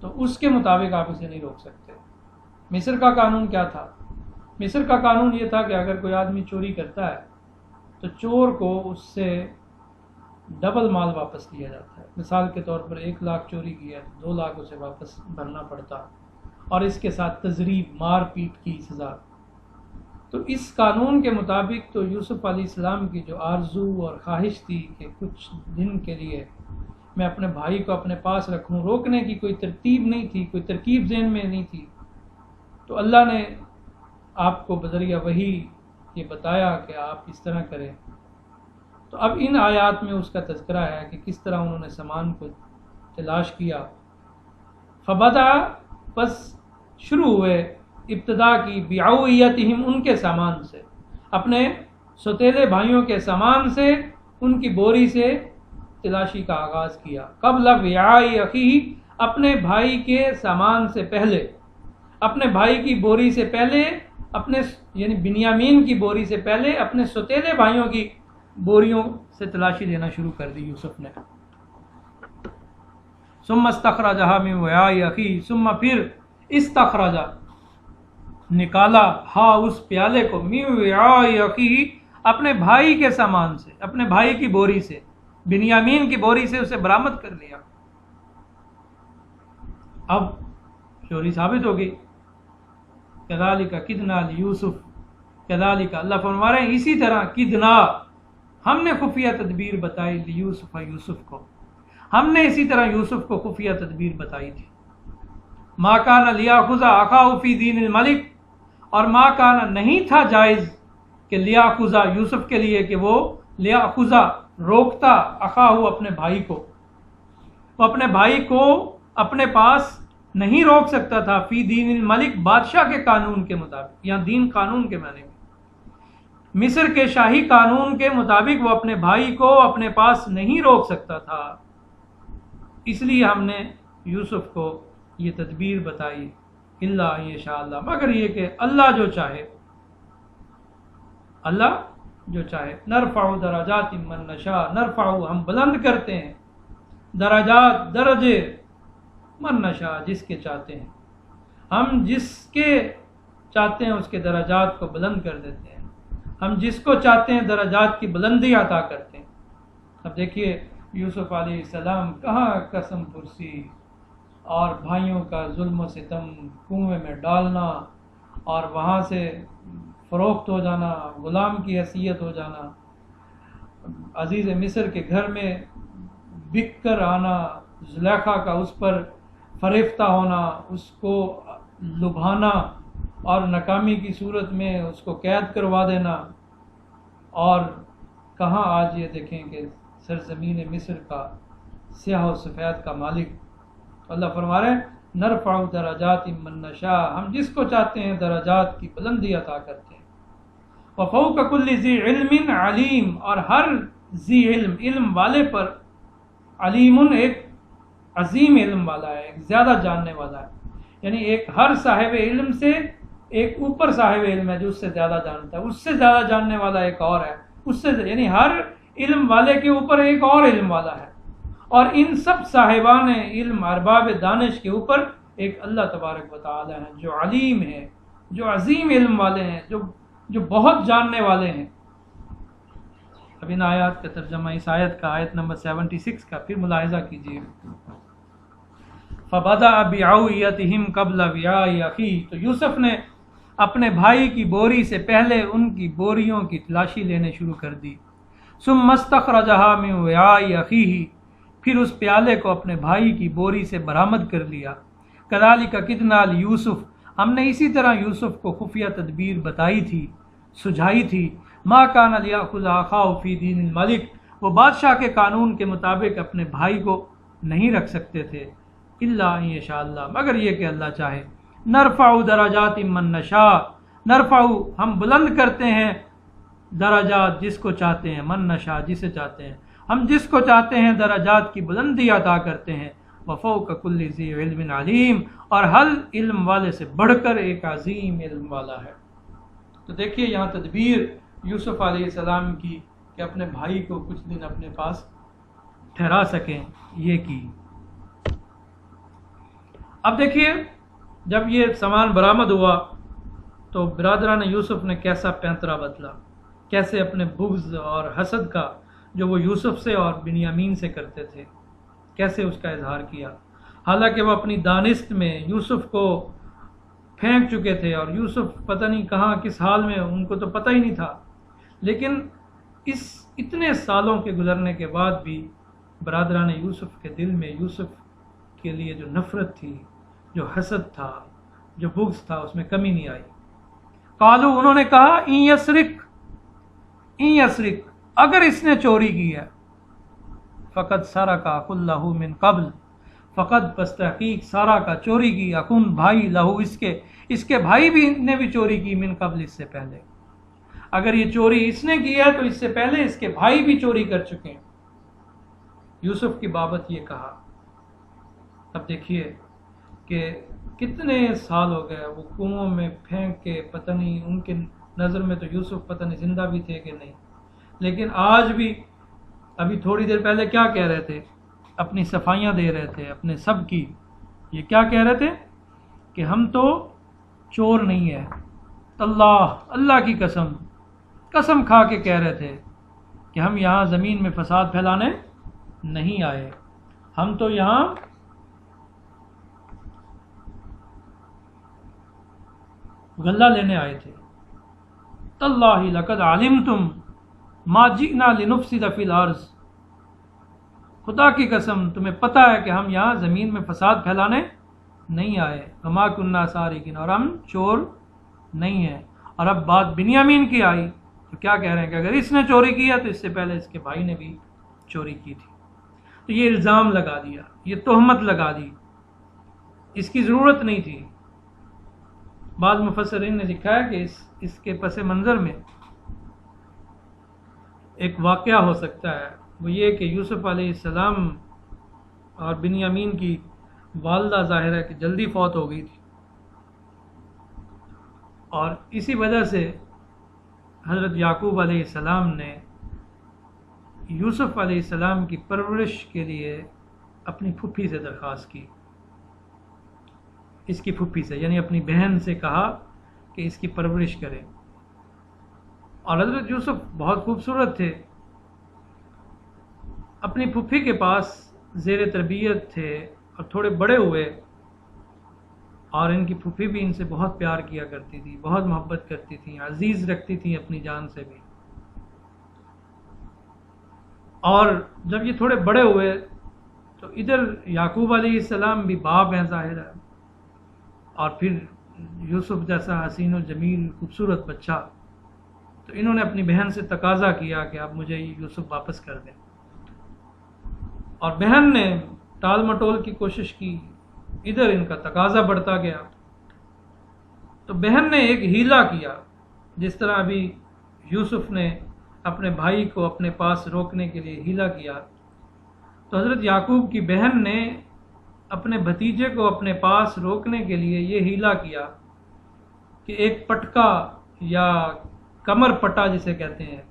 S1: تو اس کے مطابق آپ اسے نہیں روک سکتے۔ مصر کا قانون کیا تھا؟ مصر کا قانون یہ تھا کہ اگر کوئی آدمی چوری کرتا ہے تو چور کو اس سے ڈبل مال واپس لیا جاتا ہے۔ مثال کے طور پر 1 لاکھ چوری کیا ہے، 2 لاکھ اسے واپس بھرنا پڑتا، اور اس کے ساتھ تضریب، مار پیٹ کی سزا۔ تو اس قانون کے مطابق تو یوسف علیہ السلام کی جو آرزو اور خواہش تھی کہ کچھ دن کے لیے میں اپنے بھائی کو اپنے پاس رکھوں، روکنے کی کوئی ترتیب نہیں تھی، کوئی ترکیب ذہن میں نہیں تھی، تو اللہ نے آپ کو بذریعہ وحی یہ بتایا کہ آپ اس طرح کریں۔ تو اب ان آیات میں اس کا تذکرہ ہے کہ کس طرح انہوں نے سامان کو تلاش کیا۔ فبدا، پس شروع ہوئے ابتدا کی، بعویتہم، ان کے سامان سے، اپنے سوتیلے بھائیوں کے سامان سے، ان کی بوری سے تلاشی کا آغاز کیا۔ قبل وعاء اخیہ، اپنے بھائی کے سامان سے پہلے، اپنے بھائی کی بوری سے پہلے، اپنے یعنی بنیامین کی بوری سے پہلے اپنے سوتیلے بھائیوں کی بوریوں سے تلاشی لینا شروع کر دی یوسف نے۔ ثم استخرجها من وعاء اخیہ، ثم پھر استخرج، نکالا، ہا اس پیالے کو، من وعاء اخیہ، اپنے بھائی کے سامان سے، اپنے بھائی کی بوری سے، بنیامین کی بوری سے اسے برآمد کر لیا۔ اب چوری ثابت ہو گئی۔ کذالک کدنا لیوسف، کذالک، اللہ فرما رہے ہیں اسی طرح، کدنا، ہم نے خفیہ تدبیر بتائی، لیوسف، یوسف کو، ہم نے اسی طرح یوسف کو خفیہ تدبیر بتائی تھی۔ ما کان لیاخذ اخاہ فی دین الملک، اور ما کان، نہیں تھا جائز کہ لیاخذ، یوسف کے لیے کہ وہ لیاخذ، روکتا، اخاہ، اپنے بھائی کو، وہ اپنے بھائی کو اپنے پاس نہیں روک سکتا تھا، فی دین الملک، بادشاہ کے قانون کے مطابق، یا دین قانون کے معنی میں، مصر کے شاہی قانون کے مطابق وہ اپنے بھائی کو اپنے پاس نہیں روک سکتا تھا، اس لیے ہم نے یوسف کو یہ تدبیر بتائی، الا ان یشاء اللہ، مگر یہ کہ اللہ جو چاہے، اللہ جو چاہے، نرفع درجات من نشاء، نرفع، ہم بلند کرتے ہیں، درجات، درجے، من نشاء، جس کے چاہتے ہیں، ہم جس کے چاہتے ہیں اس کے درجات کو بلند کر دیتے ہیں، ہم جس کو چاہتے ہیں درجات کی بلندی عطا کرتے ہیں۔ اب دیکھیے یوسف علیہ السلام کہاں قسم پرسی اور بھائیوں کا ظلم و ستم، کنویں میں ڈالنا اور وہاں سے فروخت ہو جانا، غلام کی حیثیت ہو جانا، عزیز مصر کے گھر میں بک کر آنا، زلیخا کا اس پر فریفتہ ہونا، اس کو لبھانا اور ناکامی کی صورت میں اس کو قید کروا دینا، اور کہاں آج یہ دیکھیں کہ سرزمین مصر کا سیاہ و سفید کا مالک، اللہ فرما رہے ہیں نرفع درجات من نشاء، ہم جس کو چاہتے ہیں درجات کی بلندی عطا کرتے ہیں۔ وفوق کل ذی علم علیم، اور ہر ذی علم، علم والے پر، علیم، ایک عظیم علم والا ہے، ایک زیادہ جاننے والا ہے، یعنی ایک ہر صاحب علم سے ایک اوپر صاحب علم ہے جو اس سے زیادہ جانتا ہے، اس سے زیادہ جاننے والا ایک اور ہے، اس سے، یعنی ہر علم والے کے اوپر ایک اور علم والا ہے، اور ان سب صاحبان علم، ارباب دانش کے اوپر ایک اللہ تبارک و تعالی ہے جو علیم ہے، جو عظیم علم والے ہیں، جو بہت جاننے والے ہیں۔ اب ان آیات کا ترجمہ، اس آیت کا، آیت نمبر 76 کا پھر ملاحظہ کیجیے۔ فَبَدَأَ بِعَوِيَتِهِمْ قَبْلَ وِعَاءِ أَخِيهِ، تو یوسف نے اپنے بھائی کی بوری سے پہلے ان کی بوریوں کی تلاشی لینے شروع کر دی۔ ثُمَّ اسْتَخْرَجَهَا مِنْ وِعَاءِ أَخِيهِ، پھر اس پیالے کو اپنے بھائی کی بوری سے برآمد کر لیا۔ كَذَلِكَ كِدْنَا لِيُوسُف، ہم نے اسی طرح یوسف کو خفیہ تدبیر بتائی تھی، سجھائی تھی۔ مَا كَانَ لِيَأْخُذَ أَخَاهُ فِي دِينِ الْمَلِكِ، وہ بادشاہ کے قانون کے مطابق اپنے بھائی کو نہیں رکھ سکتے تھے، الا ان یشاء اللہ، مگر یہ کہ اللہ چاہے۔ نرفع درجات من نشاء، نرفع، ہم بلند کرتے ہیں درجات جس کو چاہتے ہیں، من نشاء، جسے چاہتے ہیں، ہم جس کو چاہتے ہیں درجات کی بلندی عطا کرتے ہیں، وفوق کل ذی علم علیم، اور ہر علم والے سے بڑھ کر ایک عظیم علم والا ہے۔ تو دیکھیے یہاں تدبیر یوسف علیہ السلام کی کہ اپنے بھائی کو کچھ دن اپنے پاس ٹھہرا سکیں، یہ کی۔ اب دیکھیے جب یہ سامان برآمد ہوا تو برادران یوسف نے کیسا پینترا بدلا، کیسے اپنے بغض اور حسد کا جو وہ یوسف سے اور بنیامین سے کرتے تھے کیسے اس کا اظہار کیا، حالانکہ وہ اپنی دانست میں یوسف کو پھینک چکے تھے اور یوسف پتہ نہیں کہاں کس حال میں، ان کو تو پتہ ہی نہیں تھا، لیکن اس اتنے سالوں کے گزرنے کے بعد بھی برادران یوسف کے دل میں یوسف کے لیے جو نفرت تھی، جو حسد تھا، جو بغض تھا، اس میں کمی نہیں آئی۔ قالو، انہوں نے کہا این یسرق، اگر اس نے چوری کی ہے، فقط سرق اخ لہ من قبل، فقط بس تحقیق سارا کا چوری کی، اخن بھائی، لہو اس کے بھائی بھی نے بھی چوری کی، من قبل اس سے پہلے، اگر یہ چوری اس نے کی ہے تو اس سے پہلے اس کے بھائی بھی چوری کر چکے ہیں۔ یوسف کی بابت یہ کہا۔ اب دیکھیے کہ کتنے سال ہو گئے وہ کنووں میں پھینک کے، پتہ نہیں ان کے نظر میں تو یوسف پتہ نہیں زندہ بھی تھے کہ نہیں، لیکن آج بھی ابھی تھوڑی دیر پہلے کیا کہہ رہے تھے، اپنی صفائیاں دے رہے تھے اپنے سب کی، یہ کیا کہہ رہے تھے کہ ہم تو چور نہیں ہے، اللہ کی قسم کھا کے کہہ رہے تھے کہ ہم یہاں زمین میں فساد پھیلانے نہیں آئے، ہم تو یہاں غلہ لینے آئے تھے۔ تاللہ لقد علمتم ما جئنا لنفسد فی الارض، خدا کی قسم تمہیں پتہ ہے کہ ہم یہاں زمین میں فساد پھیلانے نہیں آئے، وما کننا سارقین، اور ہم چور نہیں ہیں۔ اور اب بات بنیامین کی آئی تو کیا کہہ رہے ہیں کہ اگر اس نے چوری کیا تو اس سے پہلے اس کے بھائی نے بھی چوری کی تھی، تو یہ الزام لگا دیا، یہ تہمت لگا دی، اس کی ضرورت نہیں تھی۔ بعض مفسرین نے لکھا ہے کہ اس کے پس منظر میں ایک واقعہ ہو سکتا ہے، وہ یہ کہ یوسف علیہ السلام اور بنیامین کی والدہ ظاہر ہے کہ جلدی فوت ہو گئی تھی، اور اسی وجہ سے حضرت یعقوب علیہ السلام نے یوسف علیہ السلام کی پرورش کے لیے اپنی پھوپھی سے درخواست کی، اس کی پھوپھی سے، یعنی اپنی بہن سے کہا کہ اس کی پرورش کرے۔ اور حضرت یوسف بہت خوبصورت تھے، اپنی پھوپھی کے پاس زیر تربیت تھے اور تھوڑے بڑے ہوئے، اور ان کی پھوپھی بھی ان سے بہت پیار کیا کرتی تھی، بہت محبت کرتی تھیں، عزیز رکھتی تھیں اپنی جان سے بھی۔ اور جب یہ تھوڑے بڑے ہوئے تو ادھر یعقوب علیہ السلام بھی باپ ہیں ظاہر ہے، اور پھر یوسف جیسا حسین و جمیل خوبصورت بچہ، تو انہوں نے اپنی بہن سے تقاضا کیا کہ آپ مجھے یوسف واپس کر دیں، اور بہن نے ٹال مٹول کی کوشش کی، ادھر ان کا تقاضا بڑھتا گیا، تو بہن نے ایک ہیلا کیا، جس طرح ابھی یوسف نے اپنے بھائی کو اپنے پاس روکنے کے لیے ہیلا کیا، تو حضرت یعقوب کی بہن نے اپنے بھتیجے کو اپنے پاس روکنے کے لیے یہ ہیلا کیا کہ ایک پٹکا یا کمر پٹا جسے کہتے ہیں،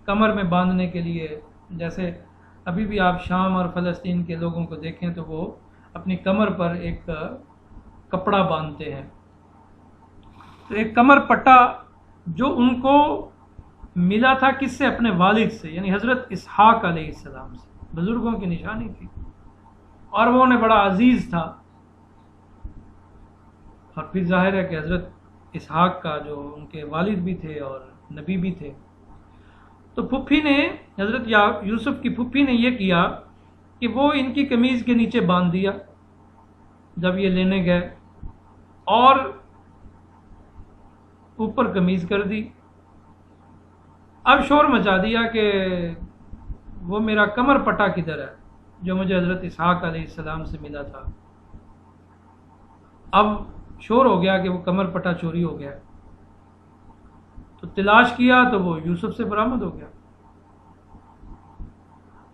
S1: کمر میں باندھنے کے لیے، جیسے ابھی بھی آپ شام اور فلسطین کے لوگوں کو دیکھیں تو وہ اپنی کمر پر ایک کپڑا باندھتے ہیں، تو ایک کمر پٹا جو ان کو ملا تھا کس سے؟ اپنے والد سے، یعنی حضرت اسحاق علیہ السلام سے، بزرگوں کی نشانی تھی، اور وہ انہیں بڑا عزیز تھا۔ اور پھر ظاہر ہے کہ حضرت اسحاق کا جو ان کے والد بھی تھے اور نبی بھی تھے، تو پھوپھی نے، حضرت یوسف کی پھوپھی نے یہ کیا کہ وہ ان کی قمیض کے نیچے باندھ دیا جب یہ لینے گئے، اور اوپر قمیض کر دی۔ اب شور مچا دیا کہ وہ میرا کمر پٹا کدھر ہے جو مجھے حضرت اسحاق علیہ السلام سے ملا تھا۔ اب شور ہو گیا کہ وہ کمر پٹا چوری ہو گیا، تو تلاش کیا تو وہ یوسف سے برآمد ہو گیا۔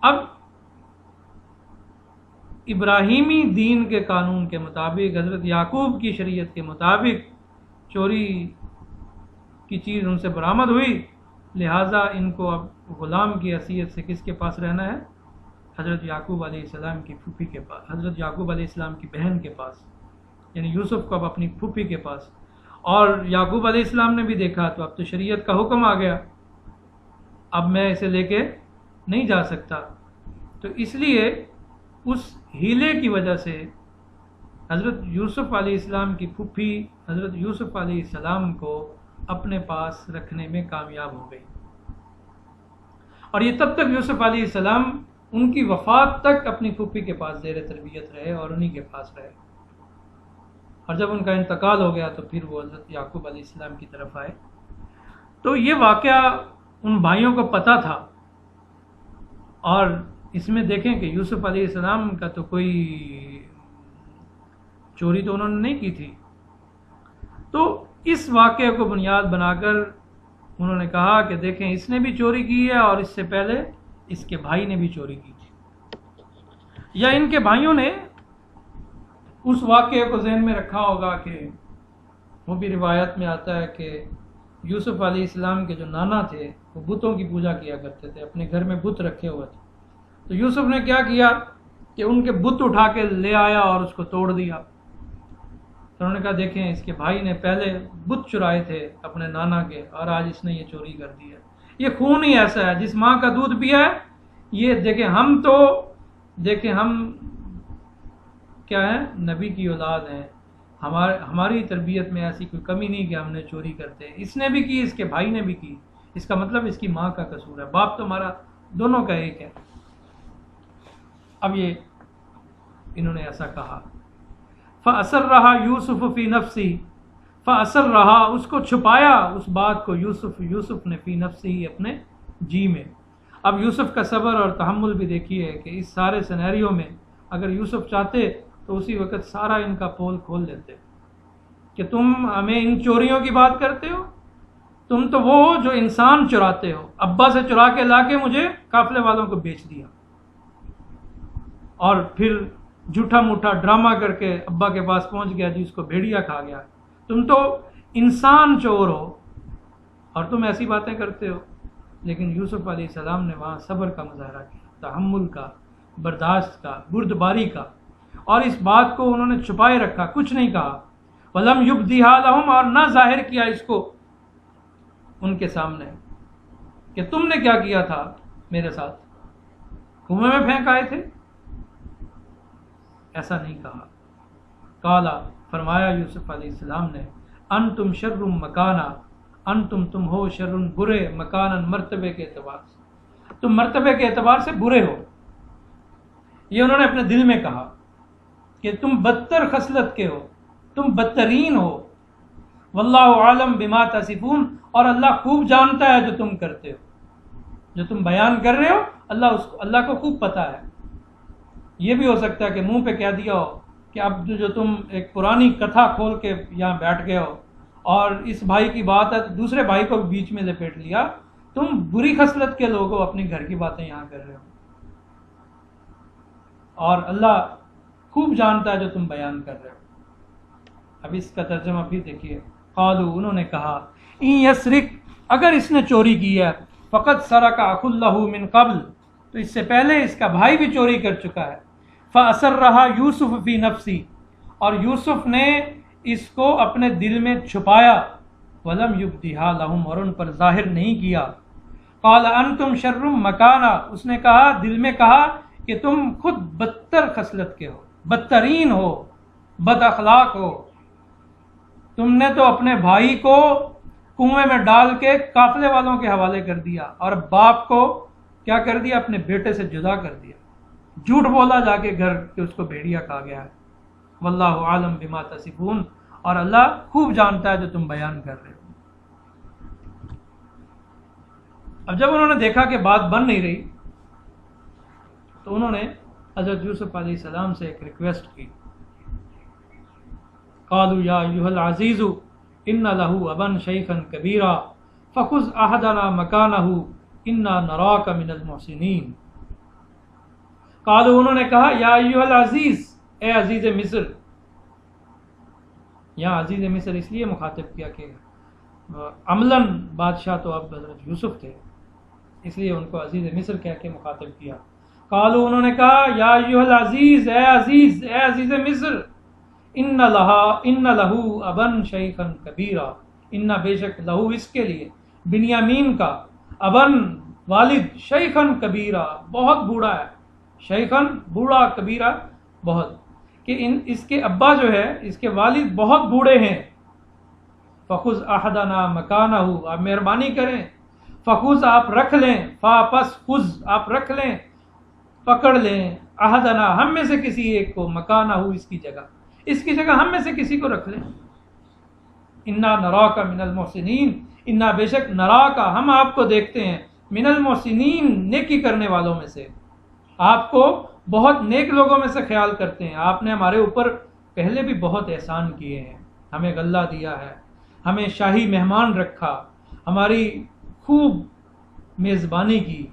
S1: اب ابراہیمی دین کے قانون کے مطابق، حضرت یعقوب کی شریعت کے مطابق چوری کی چیز ان سے برآمد ہوئی، لہٰذا ان کو اب غلام کی حیثیت سے کس کے پاس رہنا ہے؟ حضرت یعقوب علیہ السلام کی پھوپھی کے پاس، حضرت یعقوب علیہ السلام کی بہن کے پاس، یعنی یوسف کو اب اپنی پھوپھی کے پاس. اور یعقوب علیہ السلام نے بھی دیکھا تو اب تو شریعت کا حکم آ گیا، اب میں اسے لے کے نہیں جا سکتا. تو اس لیے اس ہیلے کی وجہ سے حضرت یوسف علیہ السلام کی پھوپھی حضرت یوسف علیہ السلام کو اپنے پاس رکھنے میں کامیاب ہو گئی. اور یہ تب تک یوسف علیہ السلام ان کی وفات تک اپنی پھوپھی کے پاس زیر تربیت رہے اور انہی کے پاس رہے. اور جب ان کا انتقال ہو گیا تو پھر وہ حضرت یعقوب علیہ السلام کی طرف آئے. تو یہ واقعہ ان بھائیوں کو پتہ تھا، اور اس میں دیکھیں کہ یوسف علیہ السلام کا تو کوئی چوری تو انہوں نے نہیں کی تھی. تو اس واقعے کو بنیاد بنا کر انہوں نے کہا کہ دیکھیں اس نے بھی چوری کی ہے اور اس سے پہلے اس کے بھائی نے بھی چوری کی تھی. یا ان کے بھائیوں نے اس واقعے کو ذہن میں رکھا ہوگا کہ وہ بھی روایت میں آتا ہے کہ یوسف علیہ السلام کے جو نانا تھے وہ بتوں کی پوجا کیا کرتے تھے، اپنے گھر میں بت رکھے ہوئے تھے. تو یوسف نے کیا کیا کہ ان کے بت اٹھا کے لے آیا اور اس کو توڑ دیا. تو انہوں نے کہا دیکھیں اس کے بھائی نے پہلے بت چرائے تھے اپنے نانا کے اور آج اس نے یہ چوری کر دی ہے. یہ خون ہی ایسا ہے جس ماں کا دودھ پیا ہے. یہ دیکھیں ہم کیا ہے، نبی کی اولاد ہیں، ہماری تربیت میں ایسی کوئی کمی نہیں کہ ہم نے چوری کرتے. اس نے بھی کی، اس کے بھائی نے بھی کی، اس کا مطلب اس کی ماں کا قصور ہے، باپ تو ہمارا دونوں کا ایک ہے. اب یہ انہوں نے ایسا کہا. فَأَسَرَّهَا يُوسُفُ فِي نَفْسِهِ، فَأَسَرَّهَا اس کو چھپایا اس بات کو یوسف نے فی نفسه اپنے جی میں. اب یوسف کا صبر اور تحمل بھی دیکھیے کہ اس سارے سینیریو میں اگر یوسف چاہتے تو اسی وقت سارا ان کا پول کھول دیتے کہ تم ہمیں ان چوریوں کی بات کرتے ہو، تم تو وہ ہو جو انسان چراتے ہو، ابا سے چرا کے لا کے مجھے قافلے والوں کو بیچ دیا، اور پھر جھوٹا موٹا ڈرامہ کر کے ابا کے پاس پہنچ گیا جی اس کو بھیڑیا کھا گیا. تم تو انسان چور ہو اور تم ایسی باتیں کرتے ہو. لیکن یوسف علیہ السلام نے وہاں صبر کا مظاہرہ کیا، تحمل کا، برداشت کا، بردباری کا، اور اس بات کو انہوں نے چھپائے رکھا، کچھ نہیں کہا. وَلَمْ يُبْدِهَا لَهُمْ اور نہ ظاہر کیا اس کو ان کے سامنے کہ تم نے کیا کیا تھا میرے ساتھ، کنویں میں پھینک آئے تھے، ایسا نہیں کہا. قالا فرمایا یوسف علیہ السلام نے انتم شر مکانا، انتم تم ہو شر برے، مکانا مرتبے کے اعتبار سے، تم مرتبے کے اعتبار سے برے ہو. یہ انہوں نے اپنے دل میں کہا کہ تم بدتر خصلت کے ہو، تم بدترین ہو. واللہ عالم بما تصفون اور اللہ خوب جانتا ہے جو تم کرتے ہو، جو تم بیان کر رہے ہو اللہ کو خوب پتہ ہے. یہ بھی ہو سکتا ہے کہ منہ پہ کہہ دیا ہو کہ اب جو تم ایک پرانی کتھا کھول کے یہاں بیٹھ گئے ہو اور اس بھائی کی بات ہے تو دوسرے بھائی کو بیچ میں لپیٹ لیا، تم بری خصلت کے لوگ ہو، اپنے گھر کی باتیں یہاں کر رہے ہو، اور اللہ خوب جانتا ہے جو تم بیان کر رہے ہو. اب اس کا ترجمہ پھر دیکھیے. قالو انہوں نے کہا ان یسرق اگر اس نے چوری کی ہے، فقط سرق اخ لہ من قبل تو اس سے پہلے اس کا بھائی بھی چوری کر چکا ہے. فَأَسَرَّهَا يُوسُفُ فِي نَفْسِهِ اور یوسف نے اس کو اپنے دل میں چھپایا. وَلَمْ يُبْدِهَا لَهُمْ اور ان پر ظاہر نہیں کیا. قَالَ أَنْتُمْ شَرٌّ مَكَانًا اس نے کہا، دل میں کہا کہ تم خود بدتر خصلت کے ہو، بدترین ہو، بد اخلاق ہو. تم نے تو اپنے بھائی کو کنویں میں ڈال کے قافلے والوں کے حوالے کر دیا اور باپ کو کیا کر دیا، اپنے بیٹے سے جدا کر دیا. جھوٹ بولا جا کے گھر کہ اس کو بھیڑیا کھا گیا ہے. واللہ عالم بما تصفون اور اللہ خوب جانتا ہے جو تم بیان کر رہے ہو. اب جب انہوں نے دیکھا کہ بات بن نہیں رہی تو انہوں نے حضرت یوسف علیہ السلام سے ایک ریکویسٹ کی. قالوا یا ایھا العزیز ان له ابا شیخا کبیرا فخذ احدنا مکانہ انا نراک من المحسنین. قالوا انہوں نے کہا یا ایھا العزیز، اے عزیز مصر. یہاں عزیز مصر اس لیے مخاطب کیا کہ عملاً بادشاہ تو اب حضرت یوسف تھے، اس لیے ان کو عزیز مصر کہہ کے مخاطب کیا. قالوا انہوں نے کہا یا ایھا العزیز، اے عزیز، اے عزیز مصر، ان لہو ابن شیخا کبیرا، ان بے شک لہو اس کے لیے، بنیامین کا، ابن والد، شیخن کبیرا بہت بوڑھا ہے، شیخن بوڑھا، کبیرا بہت، کہ اس کے ابا جو ہے، اس کے والد بہت بوڑھے ہیں. فخذ احدنا مکانہ، آپ مہربانی کریں، فخذ آپ رکھ لیں، پس خذ آپ رکھ لیں، پکڑ لیں، احدنا ہم میں سے کسی ایک کو، مکانہ اس کی جگہ، اس کی جگہ ہم میں سے کسی کو رکھ لیں. انا نراک من المحسنین، انا بے شک نراک ہم آپ کو دیکھتے ہیں، من المحسنین نیکی کرنے والوں میں سے، آپ کو بہت نیک لوگوں میں سے خیال کرتے ہیں. آپ نے ہمارے اوپر پہلے بھی بہت احسان کیے ہیں، ہمیں غلہ دیا ہے، ہمیں شاہی مہمان رکھا، ہماری خوب میزبانی کی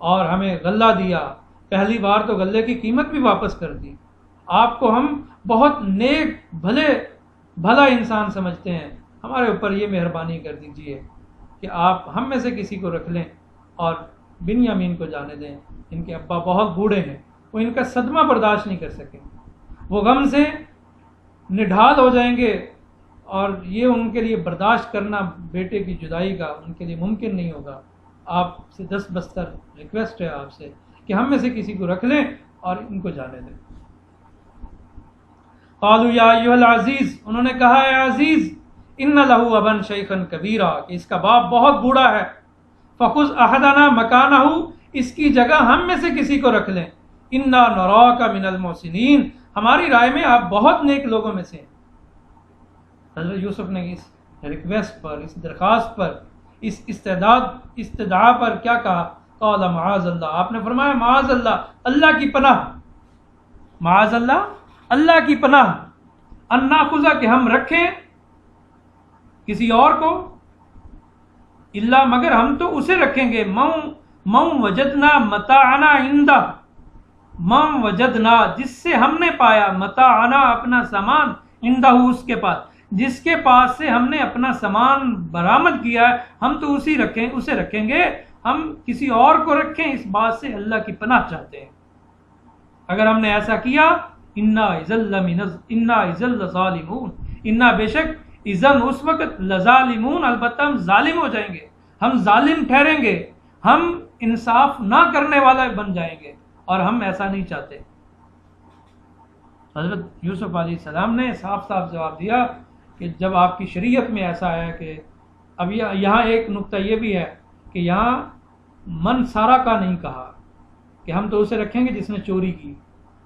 S1: اور ہمیں غلہ دیا، پہلی بار تو غلے کی قیمت بھی واپس کر دی. آپ کو ہم بہت نیک بھلا انسان سمجھتے ہیں، ہمارے اوپر یہ مہربانی کر دیجئے کہ آپ ہم میں سے کسی کو رکھ لیں اور بنیامین کو جانے دیں. ان کے ابا بہت بوڑھے ہیں، وہ ان کا صدمہ برداشت نہیں کر سکیں، وہ غم سے نڈھال ہو جائیں گے، اور یہ ان کے لیے برداشت کرنا بیٹے کی جدائی کا ان کے لیے ممکن نہیں ہوگا. آپ سے دست بستر ریکویسٹ ہے آپ سے کہ ہم میں سے کسی کو رکھ لیں اور ان کو جانے دیں. قالوا یا ایھا العزیز، انہوں نے کہا اے عزیز، ان لہو ابن شیخا کبیرا، کہ اس کا باپ بہت بوڑھا ہے، فخذ احدنا مکانہ اس کی جگہ ہم میں سے کسی کو رکھ لیں، انا نراک من المحسنین ہماری رائے میں آپ بہت نیک لوگوں میں سے ہیں. حضرت یوسف نے اس ریکویسٹ پر، اس درخواست پر، اس استدعا پر کیا کہا؟ قال معاذ اللہ، آپ نے فرمایا معاذ اللہ، اللہ کی پناہ، معاذ اللہ، اللہ کی پناہ، ان ناخذ کہ ہم رکھیں کسی اور کو، اللہ مگر ہم تو اسے رکھیں گے، من وجدنا متاعنا عندہ، من وجدنا جس سے ہم نے پایا، متاعنا اپنا سامان، عندہ اس کے پاس، جس کے پاس سے ہم نے اپنا سامان برآمد کیا ہے، ہم تو اسے رکھیں گے، ہم کسی اور کو رکھیں اس بات سے اللہ کی پناہ چاہتے ہیں. اگر ہم نے ایسا کیا، انا اذا لظالمون، انا بے شک اذن اس وقت لظالمون البتہ ہم ظالم ہو جائیں گے، ہم ظالم ٹھہریں گے، ہم انصاف نہ کرنے والا بن جائیں گے، اور ہم ایسا نہیں چاہتے. حضرت یوسف علیہ السلام نے صاف صاف جواب دیا کہ جب آپ کی شریعت میں ایسا ہے کہ اب یہاں ایک نقطہ یہ بھی ہے کہ یہاں من سارا کا نہیں کہا کہ ہم تو اسے رکھیں گے جس نے چوری کی،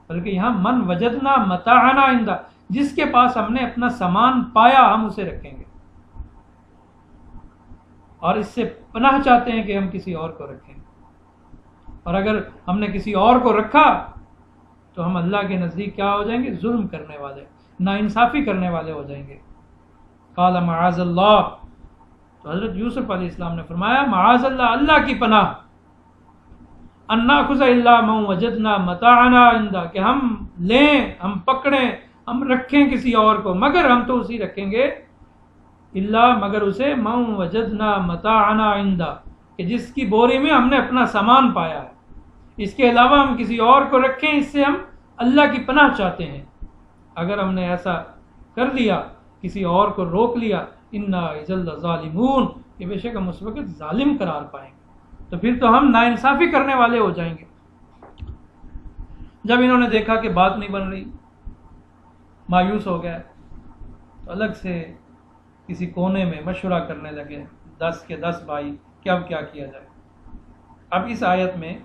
S1: بلکہ یہاں من وجدنا متاعنا عندہ، جس کے پاس ہم نے اپنا سامان پایا ہم اسے رکھیں گے، اور اس سے پناہ چاہتے ہیں کہ ہم کسی اور کو رکھیں. اور اگر ہم نے کسی اور کو رکھا تو ہم اللہ کے نزدیک کیا ہو جائیں گے؟ ظلم کرنے والے، ناانصافی کرنے والے ہو جائیں گے. قال معاذ اللہ، تو حضرت یوسف علیہ السلام نے فرمایا معاذ اللہ، اللہ کی پناہ، ان ناخذ الا من وجدنا متاعنا عندہ، کہ ہم لیں، ہم پکڑیں، ہم رکھیں کسی اور کو، مگر ہم تو اسی رکھیں گے، اللہ مگر اسے، من وجدنا متاعنا عندہ، کہ جس کی بوری میں ہم نے اپنا سامان پایا ہے، اس کے علاوہ ہم کسی اور کو رکھیں، اس سے ہم اللہ کی پناہ چاہتے ہیں. اگر ہم نے ایسا کر لیا، کسی اور کو روک لیا، انا اذا لظالمون، کہ بے شک ہم اس وقت ظالم قرار پائیں گے، تو پھر تو ہم ناانصافی کرنے والے ہو جائیں گے. جب انہوں نے دیکھا کہ بات نہیں بن رہی، مایوس ہو گئے، تو الگ سے کسی کونے میں مشورہ کرنے لگے، 10 کے 10 بھائی کیا کیا جائے. اب اس آیت میں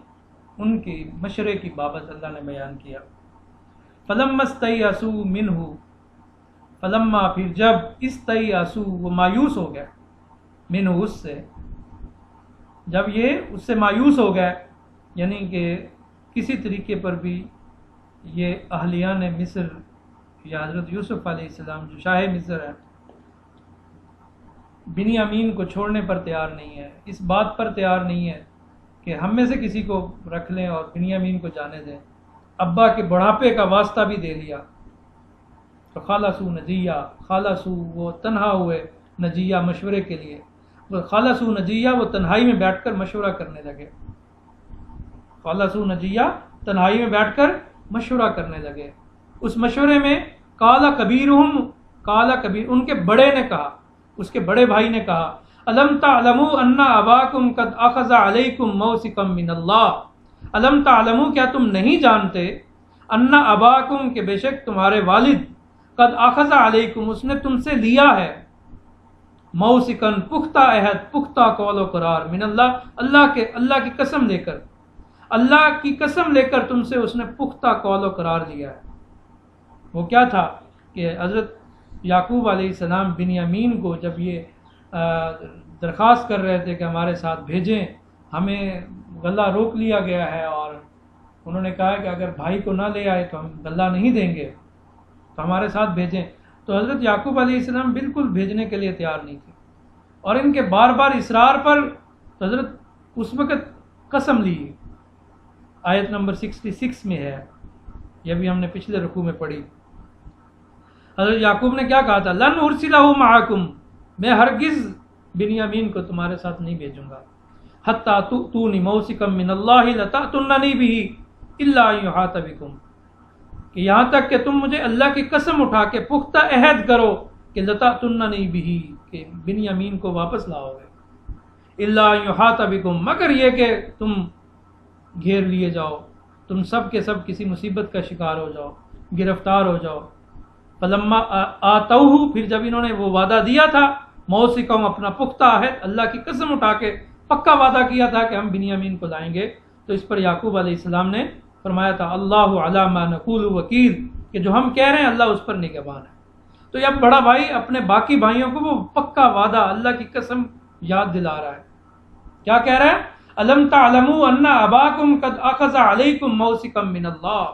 S1: ان کی مشورے کی بابت اللہ نے بیان کیا. فلما استیئسوا منہ، فلما پھر جب استیئسوا وہ مایوس ہو گئے، منہ اس سے، جب یہ اس سے مایوس ہو گئے، یعنی کہ کسی طریقے پر بھی یہ اہلیان مصر یا حضرت یوسف علیہ السلام جو شاہ مصر ہے، بنیامین کو چھوڑنے پر تیار نہیں ہے، اس بات پر تیار نہیں ہے کہ ہم میں سے کسی کو رکھ لیں اور بنیامین کو جانے دیں. ابا کے بڑھاپے کا واسطہ بھی دے لیا. تو خالصو نجیہ، خالصو وہ تنہا ہوئے، نجیہ مشورے کے لیے. خالصو نجیہ وہ تنہائی میں بیٹھ کر مشورہ کرنے لگے. خالصو نجیہ تنہائی میں بیٹھ کر مشورہ کرنے لگے. اس مشورے میں قال کبیرہم، قال کبیر ان کے بڑے نے کہا، اس کے بڑے بھائی نے کہا الم تعلموا ان اباکم قد اخذ علیکم موثقا من اللہ، الم تعلموا کیا تم نہیں جانتے، ان اباکم کہ بے شک تمہارے والد، قد اخذ علیکم اس نے تم سے لیا ہے، موثقا پختہ عہد، پختہ قول و قرار، من اللہ کی قسم لے کر، اللہ کی قسم لے کر تم سے اس نے پختہ قول و قرار لیا ہے. وہ کیا تھا کہ حضرت یعقوب علیہ السلام بنیامین کو جب یہ درخواست کر رہے تھے کہ ہمارے ساتھ بھیجیں، ہمیں غلہ روک لیا گیا ہے، اور انہوں نے کہا کہ اگر بھائی کو نہ لے آئے تو ہم غلہ نہیں دیں گے، تو ہمارے ساتھ بھیجیں. تو حضرت یعقوب علیہ السلام بالکل بھیجنے کے لیے تیار نہیں تھے، اور ان کے بار بار اصرار پر تو حضرت اس وقت قسم لی. آیت نمبر 66 میں ہے، یہ بھی ہم نے پچھلے رکوع میں پڑھی. حضرت یعقوب نے کیا کہا تھا، لن ارسلہ معکم، میں ہرگز بنیامین کو تمہارے ساتھ نہیں بھیجوں گا، حتی تؤتونی موثقا من اللہ لتأتوننی بہ الا ان یحاط بکم، کہ یہاں تک کہ تم مجھے اللہ کی قسم اٹھا کے پختہ عہد کرو کہ لتأتوننی بہ، کہ بنیامین کو واپس لاؤ گے، الا ان یحاط بکم، مگر یہ کہ تم گھیر لیے جاؤ، تم سب کے سب کسی مصیبت کا شکار ہو جاؤ، گرفتار ہو جاؤ. فلما آتوہ، پھر جب انہوں نے وہ وعدہ دیا تھا، موثقا اپنا پختہ عہد، اللہ کی قسم اٹھا کے پکا وعدہ کیا تھا کہ ہم بنیامین کو لائیں گے، تو اس پر یعقوب علیہ السلام نے فرمایا تھا اللہ علی ما نقول وکیل، کہ جو ہم کہہ رہے ہیں اللہ اس پر نگہبان ہے. تو یہ بڑا بھائی اپنے باقی بھائیوں کو وہ پکا وعدہ، اللہ کی قسم یاد دلا رہا ہے. کیا کہہ رہا ہے، الم تعلموا ان اباکم قد اخذ علیکم موثقا من اللہ،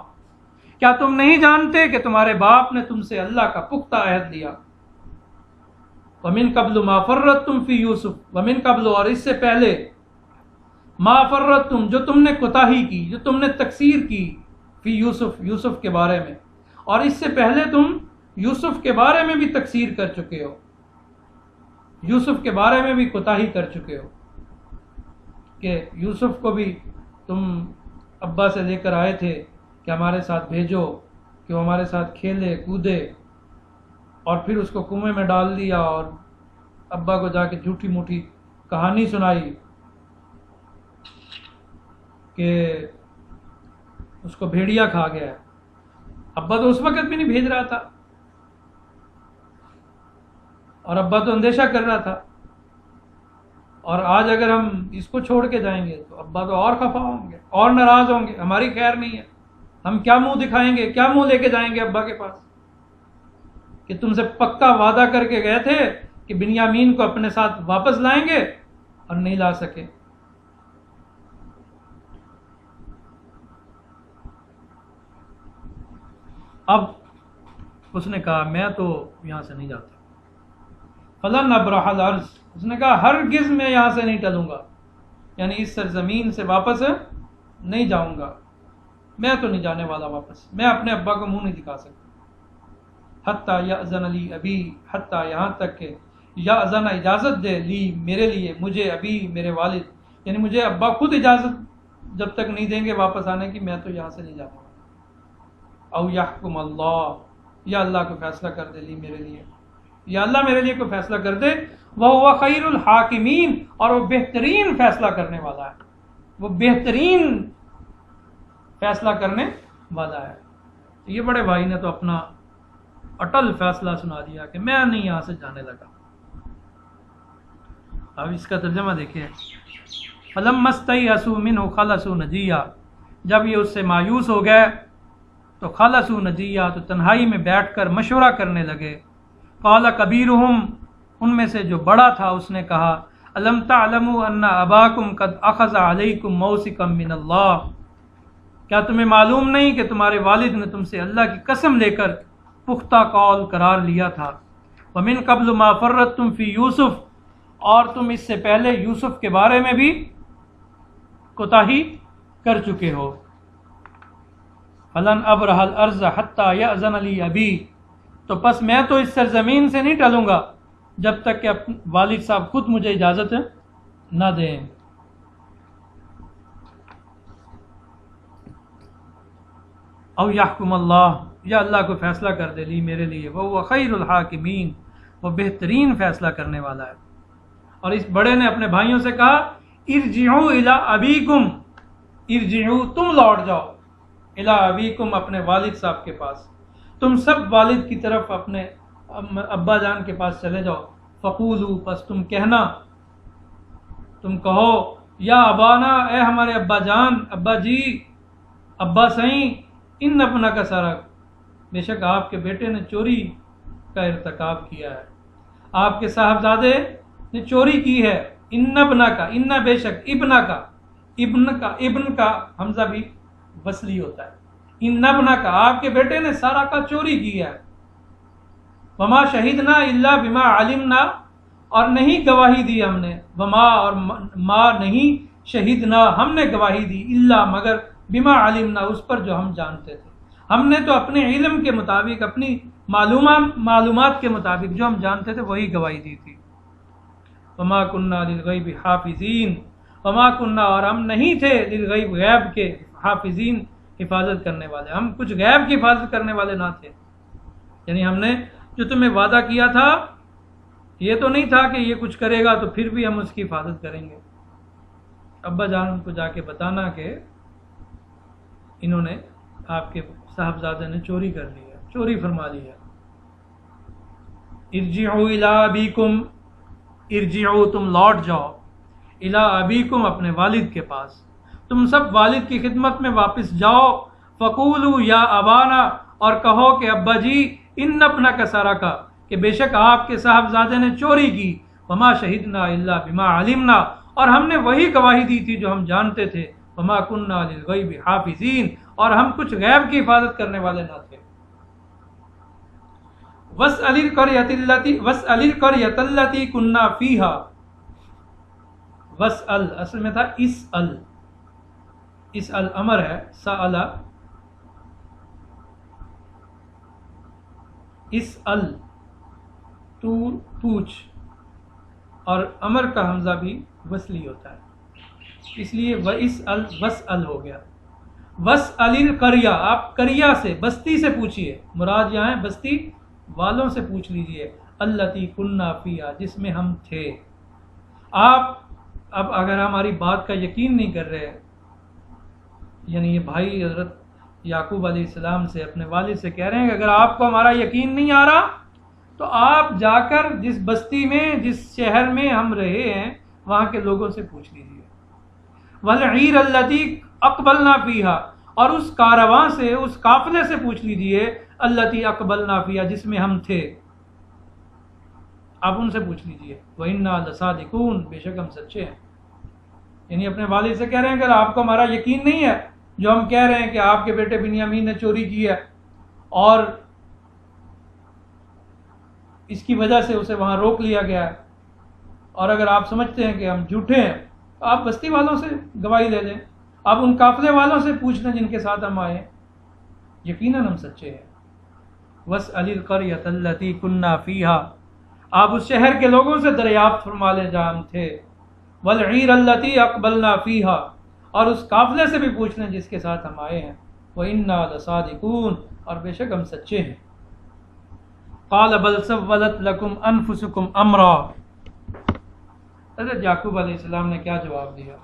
S1: کیا تم نہیں جانتے کہ تمہارے باپ نے تم سے اللہ کا پختہ عہد لیا. ومن قبل ما فرطتم فی یوسف، ومن قبل اور اس سے پہلے، ما فرطتم جو تم نے کوتاہی کی، جو تم نے تقصیر کی، فی یوسف یوسف کے بارے میں، اور اس سے پہلے تم یوسف کے بارے میں بھی تقصیر کر چکے ہو، یوسف کے بارے میں بھی کوتاہی کر چکے ہو، کہ یوسف کو بھی تم ابا سے لے کر آئے تھے کہ ہمارے ساتھ بھیجو، کہ وہ ہمارے ساتھ کھیلے کودے، اور پھر اس کو کنویں میں ڈال دیا اور ابا کو جا کے جھوٹی موٹی کہانی سنائی کہ اس کو بھیڑیا کھا گیا ہے. ابا تو اس وقت بھی نہیں بھیج رہا تھا، اور ابا تو اندیشہ کر رہا تھا، اور آج اگر ہم اس کو چھوڑ کے جائیں گے تو ابا تو اور خفا ہوں گے، اور ناراض ہوں گے، ہماری خیر نہیں ہے، ہم کیا منہ دکھائیں گے، کیا منہ لے کے جائیں گے ابا کے پاس کہ تم سے پکا وعدہ کر کے گئے تھے کہ بنیامین کو اپنے ساتھ واپس لائیں گے اور نہیں لا سکے. اب اس نے کہا میں تو یہاں سے نہیں جاتا. فلن ابرح الارض، اس نے کہا ہرگز میں یہاں سے نہیں ٹلوں گا، یعنی اس سرزمین سے واپس نہیں جاؤں گا، میں تو نہیں جانے والا واپس، میں اپنے ابا کو منہ نہیں دکھا سکتا. حتیٰ یأذن لی ابی، حتیٰ یہاں تک کہ یأذن اجازت دے لی میرے لیے، مجھے ابی میرے والد، یعنی مجھے ابا خود اجازت جب تک نہیں دیں گے واپس آنے کی، میں تو یہاں سے نہیں جا پاؤں. او یحکم اللہ، یا اللہ کو فیصلہ کر دے لی میرے لیے، یا اللہ میرے لیے کوئی فیصلہ کر دے. وہ خیر الحاکمین، اور وہ بہترین فیصلہ کرنے والا ہے، وہ بہترین فیصلہ کرنے والا ہے. یہ بڑے بھائی نے تو اپنا اٹل فیصلہ سنا دیا کہ میں نہیں یہاں سے جانے لگا. اب اس کا ترجمہ دیکھیں، فلما استيئسوا منه خلصوا نجيا، جب یہ اس سے مایوس ہو گئے تو خلصوا نجيا، تو تنہائی میں بیٹھ کر مشورہ کرنے لگے. قال کبیرہم، ان میں سے جو بڑا تھا اس نے کہا الم تعلموا ان اباکم قد اخذ علیکم موثقا من اللہ، کیا تمہیں معلوم نہیں کہ تمہارے والد نے تم سے اللہ کی قسم لے کر پختہ قول قرار لیا تھا. ومن قبل ما فرطتم فی یوسف، اور تم اس سے پہلے یوسف کے بارے میں بھی کوتاہی کر چکے ہو. فلن ابرح الارض حتی یأذن لی ابی، تو پس میں تو اس سرزمین سے نہیں ٹلوں گا جب تک کہ والد صاحب خود مجھے اجازت نہ دیں۔ او یحکم اللہ، یا اللہ کو فیصلہ کر دے لی میرے لیے، وہ خیر الحاکمین، وہ بہترین فیصلہ کرنے والا ہے۔ اور اس بڑے نے اپنے بھائیوں سے کہا ارجعوا الی ابیکم، ارجعوا تم لوٹ جاؤ، الی ابیکم اپنے والد صاحب کے پاس، تم سب والد کی طرف اپنے ابا جان کے پاس چلے جاؤ، فقولوا پس تم کہنا، تم کہو یا ابانا، اے ہمارے ابا جان، ابا جی، ابا سائیں، ان ابنا کا سرق، بے شک آپ کے بیٹے نے چوری کا ارتکاب کیا ہے، آپ کے صاحبزادے نے چوری کی ہے، ان ابنا کا، ان بے شک، ابنا کا، ابن کا حمزہ بھی وصلی ہوتا ہے، ان ابنا کا، آپ کے بیٹے نے سارا کا چوری کی ہے، وما شہدنا الا بما علمنا، اور نہیں گواہی دی ہم نے، وما اور ما نہیں، شہدنا ہم نے گواہی دی، الا مگر، بما علمنا اس پر جو ہم جانتے تھے، ہم نے تو اپنے علم کے مطابق، اپنی معلومات کے مطابق جو ہم جانتے تھے وہی گواہی دی تھی۔ وما کننا للغیب حافظین، وما کننا اور ہم نہیں تھے للغیب غیب کے، حافظین حفاظت کرنے والے، ہم کچھ غیب کی حفاظت کرنے والے نہ تھے، یعنی ہم نے جو تمہیں وعدہ کیا تھا یہ تو نہیں تھا کہ یہ کچھ کرے گا تو پھر بھی ہم اس کی حفاظت کریں گے۔ ابا جان کو جا کے بتانا کہ انہوں نے، آپ کے صاحبزادے نے چوری کر لی ہے، چوری فرما لی ہے۔ ارجعوا الی ابیکم، ارجعوا تم لوٹ جاؤ، الی ابیکم اپنے والد کے پاس، تم سب والد کی خدمت میں واپس جاؤ، فقولوا یا ابانا اور کہو کہ ابا جی، ان ابنا کا سرقہ کہ بے شک آپ کے صاحبزادے نے چوری کی، وما شہدنا الا بما علمنا اور ہم نے وہی گواہی دی تھی جو ہم جانتے تھے، وما کننا للغیب حافظین اور ہم کچھ غیب کی حفاظت کرنے والے نہ تھے۔ واسأل القرية التي كنا فيها، واسأل اصل میں تھا اسأل، اسأل امر ہے، سأل، اسأل تو پوچھ، اور امر کا حمزہ بھی وصلی ہوتا ہے، اس لیے واسأل واسأل ہو گیا۔ واسأل القریہ، آپ قریہ سے، بستی سے پوچھئے، مراد یہاں ہے بستی والوں سے پوچھ لیجئے، التی کننا فیہا جس میں ہم تھے۔ آپ اب اگر ہماری بات کا یقین نہیں کر رہے، یعنی یہ بھائی حضرت یعقوب علیہ السلام سے، اپنے والد سے کہہ رہے ہیں کہ اگر آپ کو ہمارا یقین نہیں آ رہا تو آپ جا کر جس بستی میں، جس شہر میں ہم رہے ہیں وہاں کے لوگوں سے پوچھ لیجئے۔ والعیر التی اقبلنا فیہا، اور اس کارواں سے، اس قافلے سے پوچھ لیجئے، التی اقبلنا فیہا جس میں ہم تھے، آپ ان سے پوچھ لیجئے۔ وَإِنَّا لَصَادِقُونَ بے شک ہم سچے ہیں، یعنی اپنے والد سے کہہ رہے ہیں اگر آپ کو ہمارا یقین نہیں ہے جو ہم کہہ رہے ہیں کہ آپ کے بیٹے بنیامین نے چوری کی ہے اور اس کی وجہ سے اسے وہاں روک لیا گیا ہے، اور اگر آپ سمجھتے ہیں کہ ہم جھوٹے ہیں تو آپ بستی والوں سے گواہی لے لیں، آپ ان قافلے والوں سے پوچھ لیں جن کے ساتھ ہم آئے، یقیناً ہم سچے ہیں۔ وَاسْأَلِ الْقَرْيَةَ الَّتِي كُنَّا فِيهَا، آپ اس شہر کے لوگوں سے دریافت فرما لیں جہاں ہم تھے۔ وَالْعِيرَ الَّتِي أَقْبَلْنَا فِيهَا، اور اس قافلے سے بھی پوچھ لیں جس کے ساتھ ہم آئے ہیں۔ وَإِنَّا لَصَادِقُونَ اور بے شک ہم سچے ہیں۔ قَالَ بَلْ سَوَّلَتْ لَكُمْ أَنفُسُكُمْ أَمْرًا، حضرت یعقوب علیہ السلام نے کیا جواب دیا؟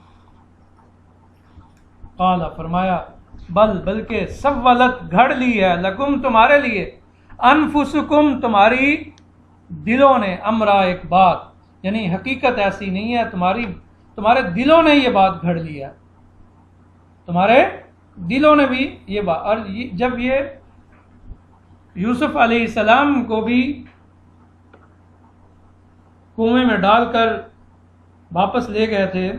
S1: قال فرمایا، بل بلکہ، سولت گھڑ لی ہے، لکم تمہارے لیے، انفسکم تمہاری دلوں نے، امرا ایک بات، یعنی حقیقت ایسی نہیں ہے، تمہارے دلوں نے یہ بات گھڑ لی ہے، تمہارے دلوں نے بھی یہ بات۔ اور جب یہ یوسف علیہ السلام کو بھی کنویں میں ڈال کر واپس لے گئے تھے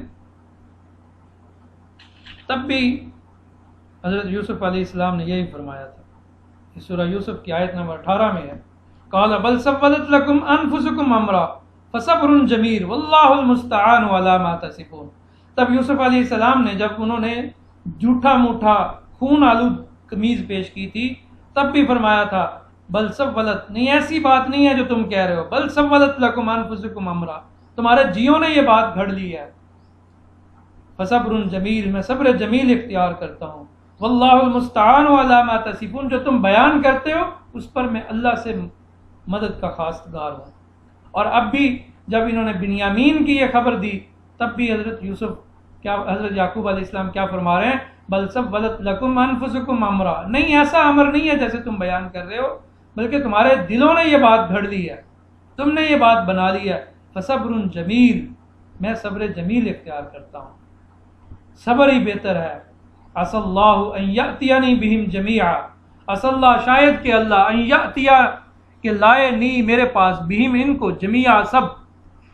S1: تب بھی حضرت یوسف علیہ السلام نے یہی فرمایا تھا، اس سورہ یوسف کی آیت نمبر 18 میں ہے، قال بل سولت لکم انفسکم امرا فصبر جمیل واللہ المستعان علی ما تصفون۔ تب یوسف علیہ السلام نے، جب انہوں نے جھوٹا موٹا خون آلود قمیض پیش کی تھی تب بھی فرمایا تھا بل سولت، نہیں ایسی بات نہیں ہے جو تم کہہ رہے ہو، بل سولت لکم انفسکم امرا، تمہارے جیوں نے یہ بات گھڑ لی ہے. فصبر جمیل، میں صبر جمیل اختیار کرتا ہوں. واللہ المستعان علی ما تصفون، جو تم بیان کرتے ہو اس پر میں اللہ سے مدد کا خواستگار ہوں. اور اب بھی جب انہوں نے بنیامین کی یہ خبر دی تب بھی حضرت یعقوب علیہ السلام کیا فرما رہے ہیں؟ بل سولت لکم انفسکم امرا، نہیں ایسا امر نہیں ہے جیسے تم بیان کر رہے ہو، بلکہ تمہارے دلوں نے یہ بات گھڑ لی ہے، تم نے یہ بات بنا لی ہے. فصبر جمیل، میں صبر جمیل اختیار کرتا ہوں، صبر ہی بہتر ہے. عسى اللہ ان یأتینی بہم جمیعا، عسى اللہ شاید کہ اللہ ان یأتیا کہ لائے نی میرے پاس، بہم ان کو، جمیعا سب،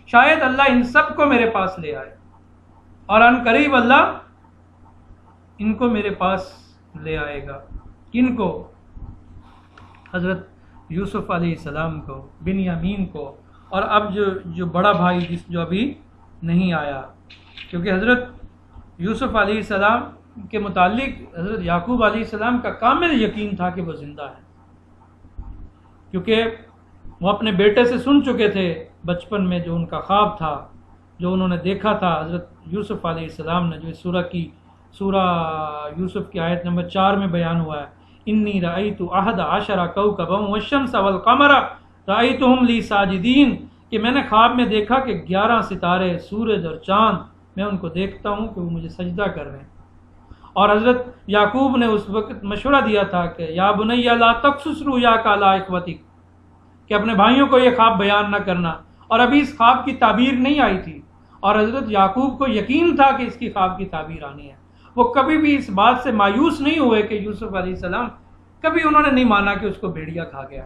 S1: شاید اللہ ان سب کو میرے پاس لے آئے، اور ان قریب اللہ ان کو میرے پاس لے آئے گا. کن کو؟ حضرت یوسف علیہ السلام کو، بنیامین کو، اور اب جو بڑا بھائی جو ابھی نہیں آیا، کیونکہ حضرت یوسف علیہ السلام کے متعلق حضرت یعقوب علیہ السلام کا کامل یقین تھا کہ وہ زندہ ہے، کیونکہ وہ اپنے بیٹے سے سن چکے تھے بچپن میں جو ان کا خواب تھا، جو انہوں نے دیکھا تھا. حضرت یوسف علیہ السلام نے، جو اس سورہ یوسف کی آیت نمبر 4 میں بیان ہوا ہے، انی رأیت 11 کوکبا والشمس والقمر رأیتہم لی ساجدین، کہ میں نے خواب میں دیکھا کہ 11 ستارے، سورج اور چاند، میں ان کو دیکھتا ہوں کہ وہ مجھے سجدہ کر رہے ہیں. اور حضرت یعقوب نے اس وقت مشورہ دیا تھا کہ یا بنی لا تقصص رؤیاک علی اخوتک، کہ اپنے بھائیوں کو یہ خواب بیان نہ کرنا. اور ابھی اس خواب کی تعبیر نہیں آئی تھی، اور حضرت یعقوب کو یقین تھا کہ اس کی خواب کی تعبیر آنی ہے. وہ کبھی بھی اس بات سے مایوس نہیں ہوئے کہ یوسف علیہ السلام، کبھی انہوں نے نہیں مانا کہ اس کو بھیڑیا کھا گیا.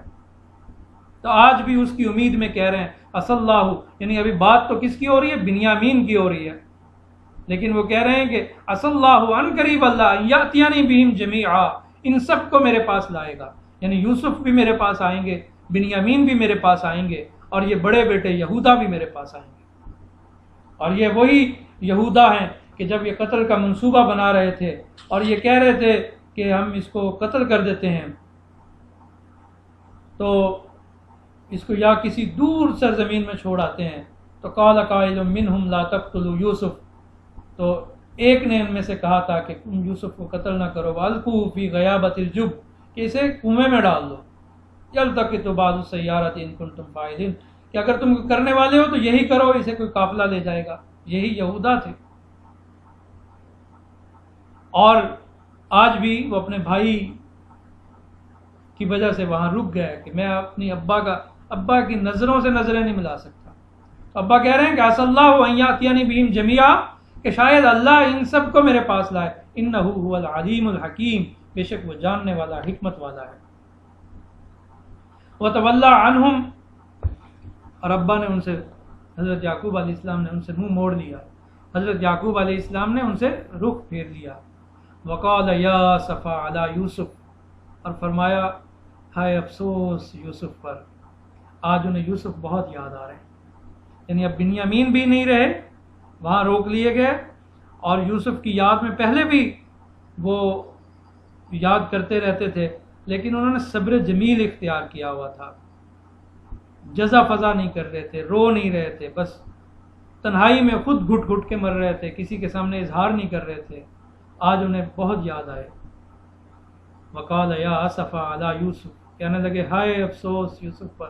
S1: تو آج بھی اس کی امید میں کہہ رہے ہیں عسى اللہ، یعنی ابھی بات تو کس کی ہو رہی ہے؟ بنیامین کی ہو رہی ہے، لیکن وہ کہہ رہے ہیں کہ عسى اللہ ان قریب اللہ یأتینی بہم جمیعا، ان سب کو میرے پاس لائے گا. یعنی یوسف بھی میرے پاس آئیں گے، بنیامین بھی میرے پاس آئیں گے، اور یہ بڑے بیٹے یہودا بھی میرے پاس آئیں گے. اور یہ وہی یہودا ہیں کہ جب یہ قتل کا منصوبہ بنا رہے تھے اور یہ کہہ رہے تھے کہ ہم اس کو قتل کر دیتے ہیں، تو اس کو یا کسی دور سرزمین میں چھوڑ آتے ہیں. تو قال قائل منہم لا تقتلوا یوسف، تو ایک نے ان میں سے کہا تھا کہ تم یوسف کو قتل نہ کرو، والقوہ فی غیابۃ الجب، کہ اسے کنویں میں ڈال دو، یلتقط بعض السیارۃ ان کنتم فاعلین، کہ اگر تم کرنے والے ہو تو یہی کرو، اسے کوئی قافلہ لے جائے گا. یہی یہودا تھے. اور آج بھی وہ اپنے بھائی کی وجہ سے وہاں رک گئے کہ میں اپنی ابا کی نظروں سے نظریں نہیں ملا سکتا. ابا کہہ رہے ہیں کہ عسى اللہ ان یأتینی بہم جمیعا، کہ شاید اللہ ان سب کو میرے پاس لائے. انہ هو العلیم الحکیم، بے شک وہ جاننے والا، حکمت والا ہے. وتولی عنہم، اور ابا نے ان سے، حضرت یعقوب علیہ السلام نے ان سے منہ موڑ لیا. حضرت یعقوب علیہ السلام نے ان سے رخ پھیر لیا. وقال یا اسفا علی یوسف، اور فرمایا ہائے افسوس یوسف پر. آج انہیں یوسف بہت یاد آ رہے ہیں. یعنی اب بنیامین بھی نہیں رہے، وہاں روک لیے گئے، اور یوسف کی یاد میں پہلے بھی وہ یاد کرتے رہتے تھے، لیکن انہوں نے صبر جمیل اختیار کیا ہوا تھا. جزا فضا نہیں کر رہے تھے، رو نہیں رہے تھے، بس تنہائی میں خود گھٹ گھٹ کے مر رہے تھے، کسی کے سامنے اظہار نہیں کر رہے تھے. آج انہیں بہت یاد آئے. وقال یا اسفا علی یوسف، کہنے لگے ہائے افسوس یوسف پر.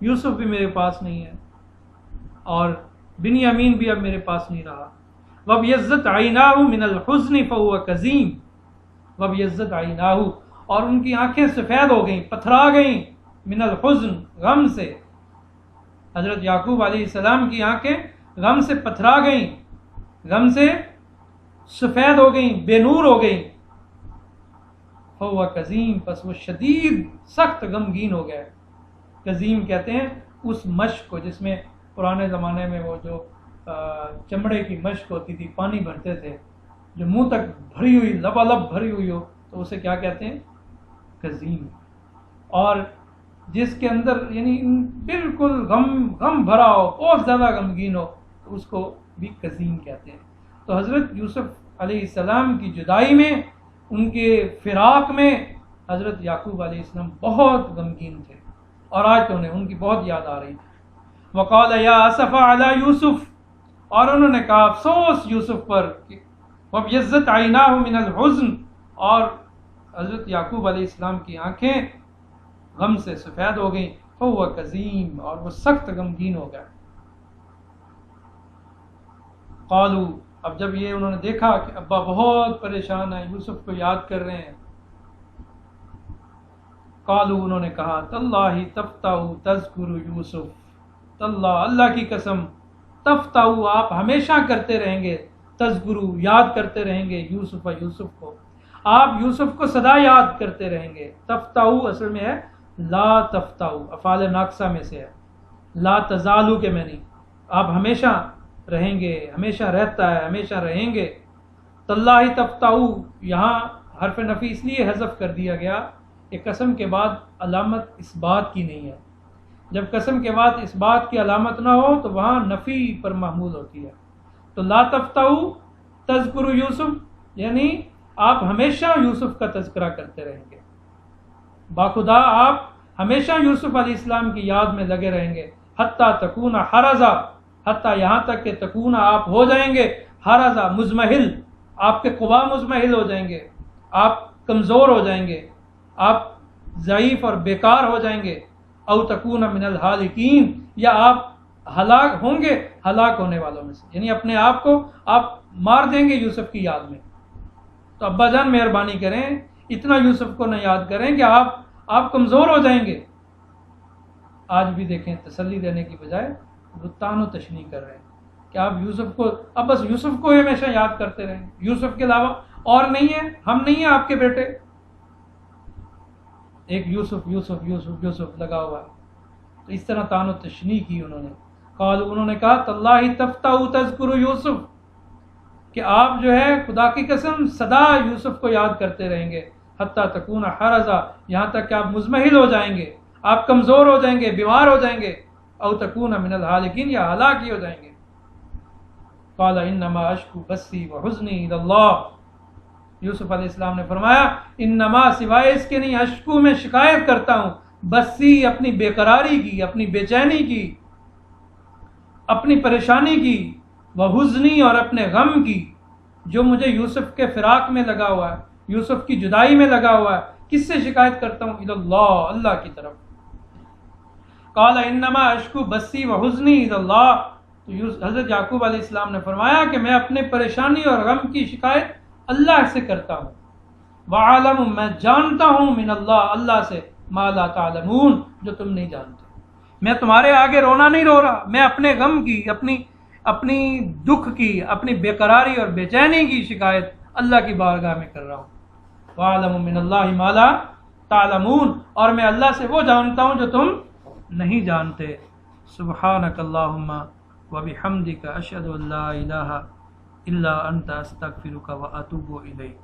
S1: یوسف بھی میرے پاس نہیں ہے، اور بنیامین بھی اب میرے پاس نہیں رہا. وابیضت عیناہ من الحزن فہو کظیم، وابیضت عیناہ، اور ان کی آنکھیں سفید ہو گئیں، پتھرا گئیں، من الحزن، غم سے. حضرت یعقوب علیہ السلام کی آنکھیں غم سے پتھرا گئیں، غم سے سفید ہو گئیں، بے نور ہو گئیں. فہو کظیم، پس وہ شدید سخت غمگین ہو گئے. کظیم کہتے ہیں اس مشق کو جس میں پرانے زمانے میں وہ جو چمڑے کی مشق ہوتی تھی، پانی بھرتے تھے، جو منہ تک بھری ہوئی، لبالب بھری ہوئی ہو، تو اسے کیا کہتے ہیں؟ کظیم. اور جس کے اندر یعنی بالکل غم بھرا ہو، بہت زیادہ غمگین ہو، تو اس کو بھی کظیم کہتے ہیں. تو حضرت یوسف علیہ السلام کی جدائی میں ان کے فراق میں حضرت یعقوب علیہ السلام بہت غمگین تھے، اور آج تو انہیں ان کی بہت یاد آ رہی تھی۔ وقال یا اسف علی یوسف، اور انہوں نے کہا افسوس یوسف پر، وابیضت عیناہ من الحزن، اور حضرت یعقوب علیہ السلام کی آنکھیں غم سے سفید ہو گئیں، فہو کظیم، اور وہ سخت غمگین ہو گئے۔ قالوا، اب جب یہ انہوں نے دیکھا کہ ابا بہت پریشان ہیں، یوسف کو یاد کر رہے ہیں، قالوا، انہوں نے کہا تاللہ تفتح تذکر یوسف، تاللہ اللہ کی قسم، تفتح آپ ہمیشہ کرتے رہیں گے، تذکر یاد کرتے رہیں گے، یوسف یوسف کو، آپ یوسف کو سدا یاد کرتے رہیں گے۔ تفتح اصل میں ہے لا تفتح، افعال ناقصہ میں سے ہے، لا تزالو کے میں نہیں، آپ ہمیشہ رہیں گے، ہمیشہ رہتا ہے، ہمیشہ رہیں گے۔ تاللہ تفتح، یہاں حرف نفی اس لیے حذف کر دیا گیا کہ قسم کے بعد علامت اس بات کی نہیں ہے، جب قسم کے بعد اس بات کی علامت نہ ہو تو وہاں نفی پر محمول ہوتی ہے۔ تو لا تفتح تذکر یوسف، یعنی آپ ہمیشہ یوسف کا تذکرہ کرتے رہیں گے، باخدا آپ ہمیشہ یوسف علیہ السلام کی یاد میں لگے رہیں گے، حتیٰ تکون حرزا، حتیٰ یہاں تک کہ تکون آپ ہو جائیں گے حرزا مزمحل، آپ کے قوا مزمحل ہو جائیں گے، آپ کمزور ہو جائیں گے، آپ ضعیف اور بیکار ہو جائیں گے، او تکون من الحالکین، یا آپ ہلاک ہوں گے ہلاک ہونے والوں میں سے، یعنی اپنے آپ کو آپ مار دیں گے یوسف کی یاد میں۔ تو ابا جان مہربانی کریں، اتنا یوسف کو نہ یاد کریں کہ آپ کمزور ہو جائیں گے۔ آج بھی دیکھیں تسلی دینے کی بجائے وہ تان و تشنیع کر رہے ہیں کہ آپ یوسف کو، اب بس یوسف کو ہمیشہ یاد کرتے رہیں، یوسف کے علاوہ اور نہیں ہے، ہم نہیں ہیں آپ کے بیٹے، ایک یوسف یوسف یوسف یوسف لگا ہوا ہے۔ تو اس طرح تان و تشنیع کی انہوں نے۔ قالوا، انہوں نے کہا تاللہ تفتح تذکر یوسف، کہ آپ جو ہے خدا کی قسم سدا یوسف کو یاد کرتے رہیں گے، حتیٰ تکون حرزا، یہاں تک کہ آپ مزمحل ہو جائیں گے، آپ کمزور ہو جائیں گے، بیمار ہو جائیں گے، او تکون من الحالکین، یا ہلاک ہی ہو جائیں گے۔ قال انما اشکو بثی وحزنی الی اللہ، یوسف علیہ السلام نے فرمایا انما سوائے اس کے نہیں، اشکو میں شکایت کرتا ہوں، بثی اپنی بے قراری کی، اپنی بے چینی کی، اپنی پریشانی کی، وحزنی اور اپنے غم کی، جو مجھے یوسف کے فراق میں لگا ہوا ہے، یوسف کی جدائی میں لگا ہوا ہے، کس سے شکایت کرتا ہوں؟ الی اللہ، اللہ کی طرف۔ قال انما اشکو بثی وحزنی الی اللہ، تو حضرت یعقوب علیہ السلام نے فرمایا کہ میں اپنے پریشانی اور غم کی شکایت اللہ سے کرتا ہوں، وعالم، میں جانتا ہوں، من اللہ، اللہ سے، ما لا تعلمون، جو تم نہیں جانتے۔ میں تمہارے آگے رونا نہیں رو رہا، میں اپنے غم کی، اپنی دکھ کی، اپنی بے قراری اور بے چینی کی شکایت اللہ کی بارگاہ میں کر رہا ہوں۔ وعالم من اللہ ما لا تعلمون، اور میں اللہ سے وہ جانتا ہوں جو تم نہیں جانتے۔ سبحانک اللہم وبحمدک اشہد ان لا الہ الا انت استغفرک واتوب الیک۔